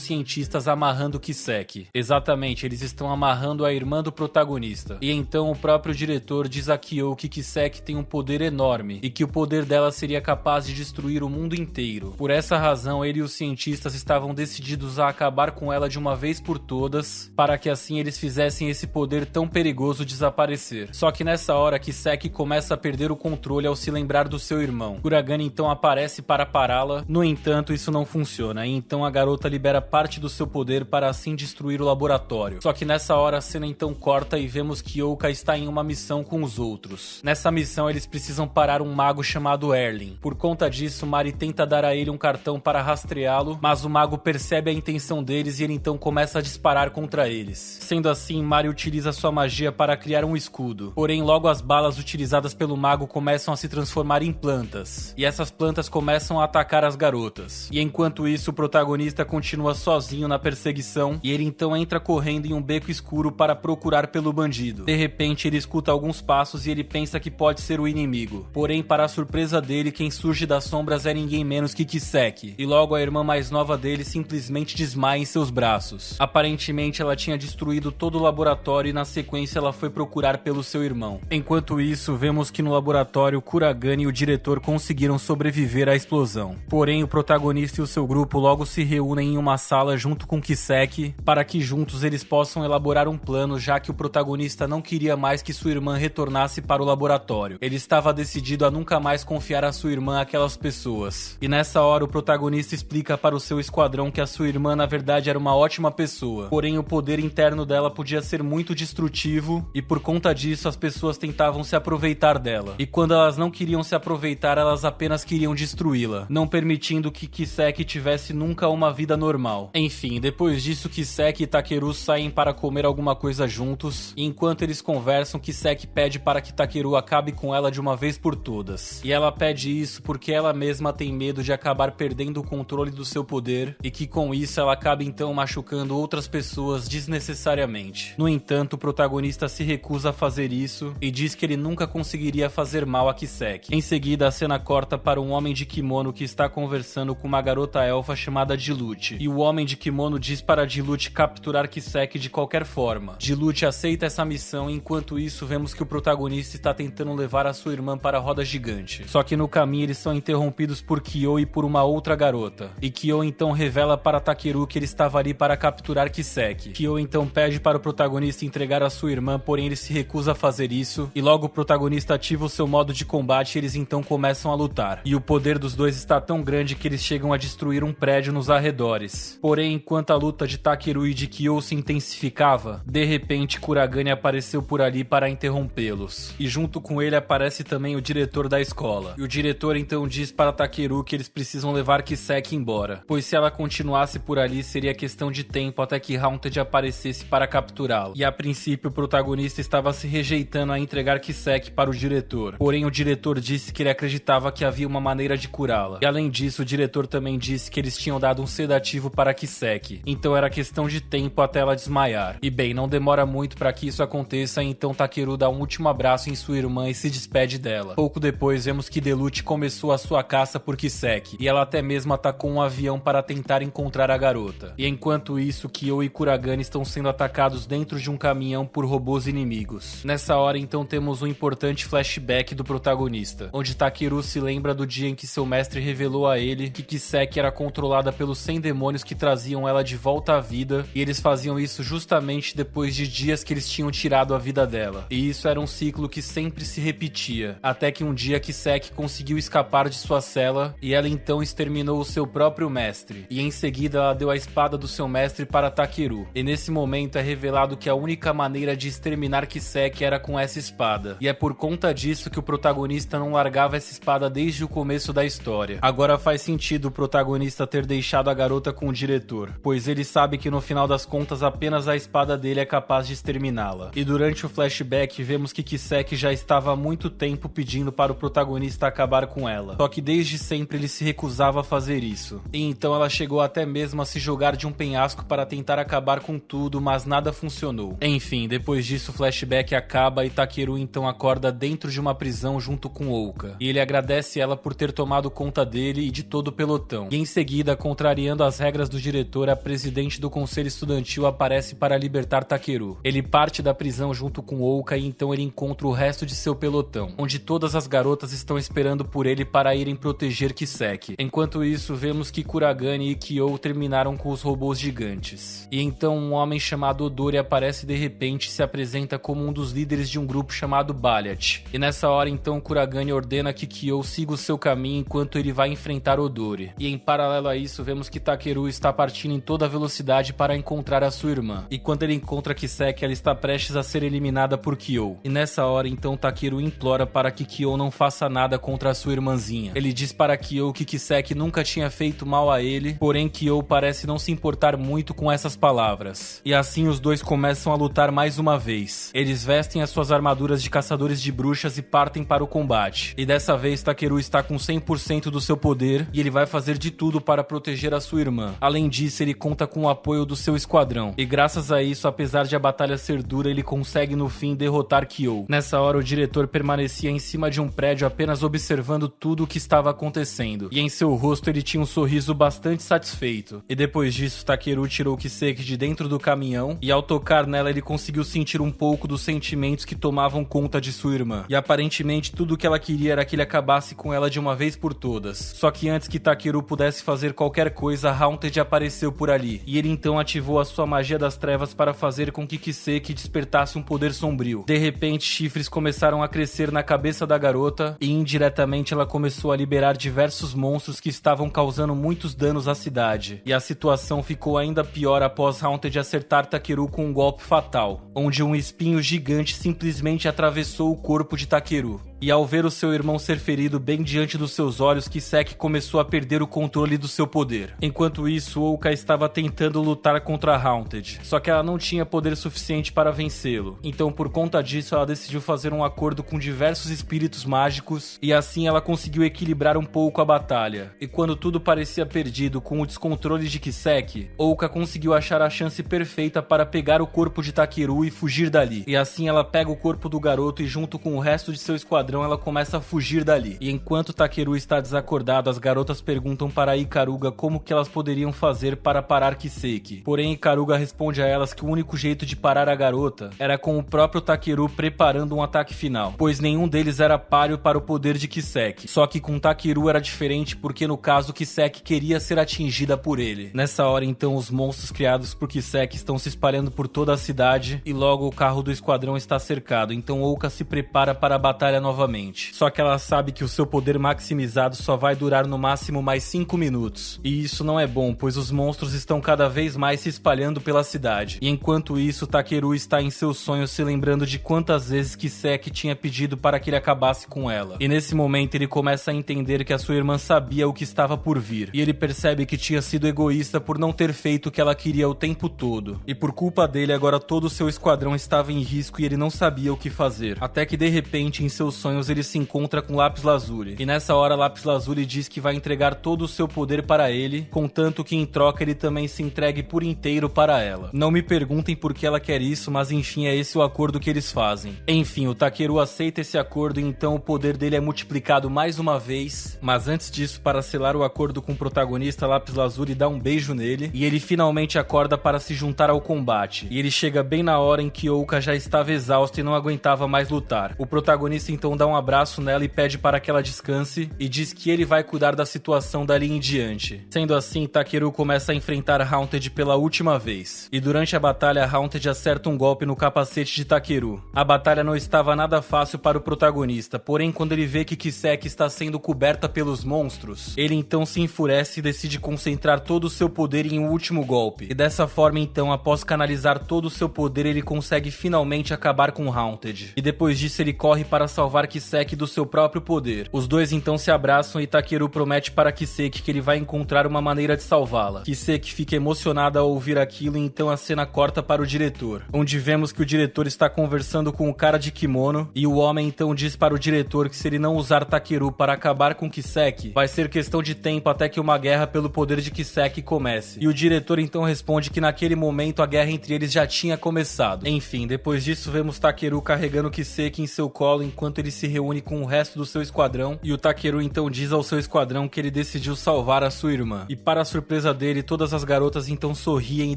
cientistas amarrando Kiseki. Exatamente, eles estão amarrando a irmã do protagonista. E então o próprio diretor diz a Kyo que Kiseki tem um poder enorme e que o poder dela seria capaz de destruir o mundo inteiro. Por essa razão, ele e os cientistas estavam decididos a acabar com ela de uma vez por todas, para que assim eles fizessem esse poder tão perigoso desaparecer. Só que nessa hora, Kiseki começa a perder o controle ao se lembrar do seu irmão. Kuragane então aparece para pará-la, no entanto isso não funciona, e então a garota libera parte do seu poder para assim destruir o laboratório. Só que nessa hora a cena então corta e vemos que Youka está em uma missão com os outros. Nessa missão eles precisam parar um mago chamado Erlin. Por conta disso, Mari tenta dar a ele um cartão para rastreá-lo, mas o mago percebe a intenção deles e ele então começa a disparar contra eles. Sendo assim, Mari utiliza sua magia para criar um escudo. Porém, logo as balas utilizadas pelo mago começam a se transformar em plantas. E essas plantas começam a atacar as garotas. E enquanto isso, o protagonista continua sozinho na perseguição e ele então entra correndo em um beco escuro para procurar pelo bandido. De repente, ele escuta alguns passos e ele pensa que pode ser o inimigo. Porém, para a surpresa dele, quem surge das sombras é ninguém menos que Kiseki. E logo a irmã mais nova dele simplesmente desmaia em seus braços. Aparentemente, ela tinha destruído todo o laboratório e na sequência ela foi procurar pelo seu irmão. Enquanto isso, vemos que no laboratório, Kuragane e o diretor conseguiram sobreviver à explosão. Porém, o protagonista e o seu grupo logo se reúnem em uma sala junto com Kiseki para que juntos eles possam elaborar um plano, já que o protagonista não queria mais que sua irmã retornasse para o laboratório. Ele estava decidido a nunca mais confiar a sua irmã àquelas pessoas. E nessa hora o protagonista explica para o seu esquadrão que a sua irmã na verdade era uma ótima pessoa, porém o poder interno dela podia ser muito destrutivo e por conta disso as pessoas tentavam se aproveitar dela. E quando elas não queriam se aproveitar, elas apenas queriam destruí-la, não permitindo que Kiseki tivesse nunca uma vida normal. Enfim, depois disso Kiseki e Takeru saem para comer alguma coisa juntos, e enquanto eles conversam, Kiseki pede para que Takeru acabe com ela de uma vez por todas. E ela pede isso porque ela mesma tem medo de acabar perdendo o controle do seu poder e que com isso ela acabe então machucando outras pessoas desnecessariamente. No entanto, o protagonista se recusa a fazer isso e diz que ele nunca conseguiria fazer mal a Kiseki. Em seguida, a cena corta para um homem de kimono que está conversando com uma garota elfa chamada Diluc. E o homem de kimono diz para Diluc capturar Kiseki de qualquer forma. Diluc aceita essa missão e enquanto isso vemos que o protagonista está tentando levar a sua irmã para a roda gigante. Só que no caminho eles são interrompidos por Kyo e por uma outra garota. E Kyo então revela para Takeru que ele estava ali para capturar Kiseki. Kyo então pede para o protagonista entregar a sua irmã, porém ele se recusa a fazer isso. E logo o protagonista ativa o seu modo de combate e eles então começam a lutar. E o poder dos dois está tão grande que eles chegam a destruir um prédio nos arredores. Porém, enquanto a luta de Takeru e de Kyo se intensificava, de repente Kuragane apareceu por ali para interrompê-los. E junto com ele aparece também o diretor da escola. E o diretor então diz para Takeru que eles precisam levar Kiseki embora, pois se ela continuasse por ali seria questão de tempo até que Haunted aparecesse para capturá-lo. E a princípio o protagonista estava se rejeitando a entregar Kiseki para o diretor. Porém o diretor disse que ele acreditava que havia uma maneira de curá-la. E além disso o diretor também disse que eles tinham dado um sedativo para Kiseki. Então era questão de tempo até ela desmaiar. E bem, não demora muito para que isso aconteça, então Takeru dá um último abraço em sua irmã e se despede dela. Pouco depois vemos que Diluc começou a sua caça por Kiseki, e ela até mesmo atacou um avião para tentar encontrar a garota. E enquanto isso, Kyo e Kuragane estão sendo atacados dentro de um caminhão por robôs inimigos. Nessa hora então temos um importante flashback do protagonista, onde Takeru se lembra do dia em que seu mestre revelou a ele que Kiseki era controlada pelos 100 demônios que traziam ela de volta à vida, e eles faziam isso justamente depois de dias que eles tinham tirado a vida dela. E isso era um ciclo que sempre se repetia, até que um dia Kiseki conseguiu escapar de sua cela e ela então exterminou o seu próprio mestre. E em seguida ela deu a espada do seu mestre para Takeru. E nesse momento é revelado que a única maneira de exterminar Kiseki era com essa espada. E é por conta disso que o protagonista não largava essa espada desde o começo da história. Agora faz sentido o protagonista ter deixado a garota com o diretor, pois ele sabe que no final das contas apenas a espada dele é capaz de exterminá-la. E durante o flashback vemos que Kiseki já estava há muito tempo pedindo para o protagonista acabar com ela. Só que desde sempre ele se recusava a fazer isso. E então ela chegou até mesmo a se jogar saltar de um penhasco para tentar acabar com tudo, mas nada funcionou. Enfim, depois disso o flashback acaba e Takeru então acorda dentro de uma prisão junto com Ouka. E ele agradece ela por ter tomado conta dele e de todo o pelotão. E em seguida, contrariando as regras do diretor, a presidente do conselho estudantil aparece para libertar Takeru. Ele parte da prisão junto com Ouka e então ele encontra o resto de seu pelotão, onde todas as garotas estão esperando por ele para irem proteger Kiseki. Enquanto isso, vemos que Kuragane e Kyo terminaram com os robôs gigantes. E então um homem chamado Odori aparece de repente e se apresenta como um dos líderes de um grupo chamado Baliat. E nessa hora então Kuragane ordena que Kyo siga o seu caminho enquanto ele vai enfrentar Odori. E em paralelo a isso, vemos que Takeru está partindo em toda velocidade para encontrar a sua irmã. E quando ele encontra Kiseki, ela está prestes a ser eliminada por Kyo. E nessa hora então Takeru implora para que Kyo não faça nada contra a sua irmãzinha. Ele diz para Kyo que Kiseki nunca tinha feito mal a ele, porém Kyo parece não se importar muito com essas palavras. E assim os dois começam a lutar mais uma vez. Eles vestem as suas armaduras de caçadores de bruxas e partem para o combate. E dessa vez Takeru está com 100% do seu poder e ele vai fazer de tudo para proteger a sua irmã. Além disso, ele conta com o apoio do seu esquadrão. E graças a isso, apesar de a batalha ser dura, ele consegue no fim derrotar Kyo. Nessa hora, o diretor permanecia em cima de um prédio apenas observando tudo o que estava acontecendo. E em seu rosto ele tinha um sorriso bastante satisfeito. E depois disso, Takeru tirou Kiseki de dentro do caminhão e ao tocar nela ele conseguiu sentir um pouco dos sentimentos que tomavam conta de sua irmã. E aparentemente tudo o que ela queria era que ele acabasse com ela de uma vez por todas. Só que antes que Takeru pudesse fazer qualquer coisa, Haunted apareceu por ali. E ele então ativou a sua magia das trevas para fazer com que Kiseki despertasse um poder sombrio. De repente, chifres começaram a crescer na cabeça da garota e indiretamente ela começou a liberar diversos monstros que estavam causando muitos danos à cidade. E a situação ficou ainda pior após Haunted acertar Takeru com um golpe fatal, onde um espinho gigante simplesmente atravessou o corpo de Takeru. E ao ver o seu irmão ser ferido bem diante dos seus olhos, Kiseki começou a perder o controle do seu poder. Enquanto isso, Ouka estava tentando lutar contra Haunted, só que ela não tinha poder suficiente para vencê-lo. Então, por conta disso, ela decidiu fazer um acordo com diversos espíritos mágicos e assim ela conseguiu equilibrar um pouco a batalha. E quando tudo parecia perdido com o descontrole de Kiseki, Ouka conseguiu achar a chance perfeita para pegar o corpo de Takeru e fugir dali. E assim ela pega o corpo do garoto e junto com o resto de seu esquadrão ela começa a fugir dali. E enquanto Takeru está desacordado, as garotas perguntam para Ikaruga como que elas poderiam fazer para parar Kiseki. Porém, Ikaruga responde a elas que o único jeito de parar a garota era com o próprio Takeru preparando um ataque final, pois nenhum deles era páreo para o poder de Kiseki. Só que com Takeru era diferente porque no caso Kiseki queria ser atingida por ele. Nessa hora então os monstros criados por Kiseki estão se espalhando por toda a cidade e logo o carro do esquadrão está cercado, então Ouka se prepara para a batalha novamente. Só que ela sabe que o seu poder maximizado só vai durar no máximo mais 5 minutos. E isso não é bom, pois os monstros estão cada vez mais se espalhando pela cidade. E enquanto isso, Takeru está em seus sonhos se lembrando de quantas vezes Kiseki tinha pedido para que ele acabasse com ela. E nesse momento ele começa a entender que a sua irmã sabia o que estava por vir. E ele percebe que tinha sido egoísta por não ter feito o que ela queria o tempo todo. E por culpa dele, agora todo o seu esquadrão estava em risco e ele não sabia o que fazer. Até que de repente, em seus sonhos, ele se encontra com Lápis Lazuli. E nessa hora, Lápis Lazuli diz que vai entregar todo o seu poder para ele, contanto que em troca ele também se entregue por inteiro para ela. Não me perguntem por que ela quer isso, mas enfim, é esse o acordo que eles fazem. Enfim, o Takeru aceita esse acordo e então o poder dele é multiplicado mais uma vez. Mas antes disso, para selar o acordo com o protagonista, Lápis Lazuli dá um beijo nele e ele finalmente acorda para se juntar ao combate. E ele chega bem na hora em que Ouka já estava exausto e não aguentava mais lutar. O protagonista então dá um abraço nela e pede para que ela descanse e diz que ele vai cuidar da situação dali em diante. Sendo assim, Takeru começa a enfrentar Haunted pela última vez. E durante a batalha, Haunted acerta um golpe no capacete de Takeru. A batalha não estava nada fácil para o protagonista, porém quando ele vê que Kiseki está sendo coberta pelos monstros, ele então se enfurece e decide concentrar todo o seu poder em um último golpe. E dessa forma então, após canalizar todo o seu poder, ele consegue finalmente acabar com Haunted. E depois disso ele corre para salvar salvar Kiseki do seu próprio poder. Os dois então se abraçam e Takeru promete para Kiseki que ele vai encontrar uma maneira de salvá-la. Kiseki fica emocionada ao ouvir aquilo e então a cena corta para o diretor, onde vemos que o diretor está conversando com o cara de kimono e o homem então diz para o diretor que se ele não usar Takeru para acabar com Kiseki, vai ser questão de tempo até que uma guerra pelo poder de Kiseki comece. E o diretor então responde que naquele momento a guerra entre eles já tinha começado. Enfim, depois disso vemos Takeru carregando Kiseki em seu colo enquanto ele se reúne com o resto do seu esquadrão, e o Takeru então diz ao seu esquadrão que ele decidiu salvar a sua irmã. E para a surpresa dele, todas as garotas então sorriem e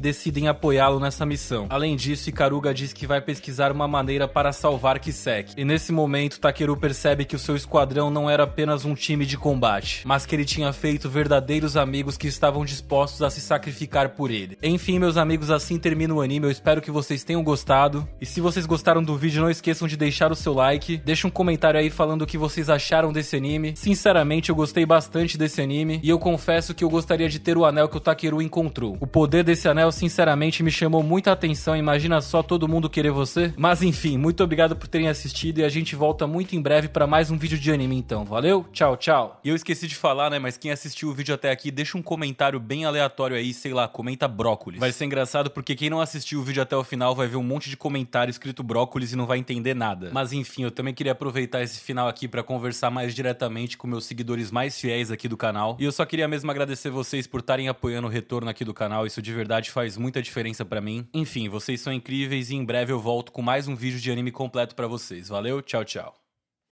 decidem apoiá-lo nessa missão. Além disso, Ikaruga diz que vai pesquisar uma maneira para salvar Kiseki. E nesse momento, Takeru percebe que o seu esquadrão não era apenas um time de combate, mas que ele tinha feito verdadeiros amigos que estavam dispostos a se sacrificar por ele. Enfim, meus amigos, assim termina o anime. Eu espero que vocês tenham gostado. E se vocês gostaram do vídeo, não esqueçam de deixar o seu like. Deixa um comentário aí falando o que vocês acharam desse anime. Sinceramente, eu gostei bastante desse anime. E eu confesso que eu gostaria de ter o anel que o Takeru encontrou. O poder desse anel, sinceramente, me chamou muita atenção. Imagina só todo mundo querer você. Mas enfim, muito obrigado por terem assistido. E a gente volta muito em breve para mais um vídeo de anime então. Valeu? Tchau, tchau. E eu esqueci de falar, né? Mas quem assistiu o vídeo até aqui, deixa um comentário bem aleatório aí, sei lá, comenta brócolis. Vai ser engraçado porque quem não assistiu o vídeo até o final vai ver um monte de comentário escrito brócolis e não vai entender nada. Mas enfim, eu também queria aproveitar esse final aqui pra conversar mais diretamente com meus seguidores mais fiéis aqui do canal. E eu só queria mesmo agradecer vocês por estarem apoiando o retorno aqui do canal. Isso de verdade faz muita diferença pra mim. Enfim, vocês são incríveis e em breve eu volto com mais um vídeo de anime completo pra vocês. Valeu, tchau, tchau.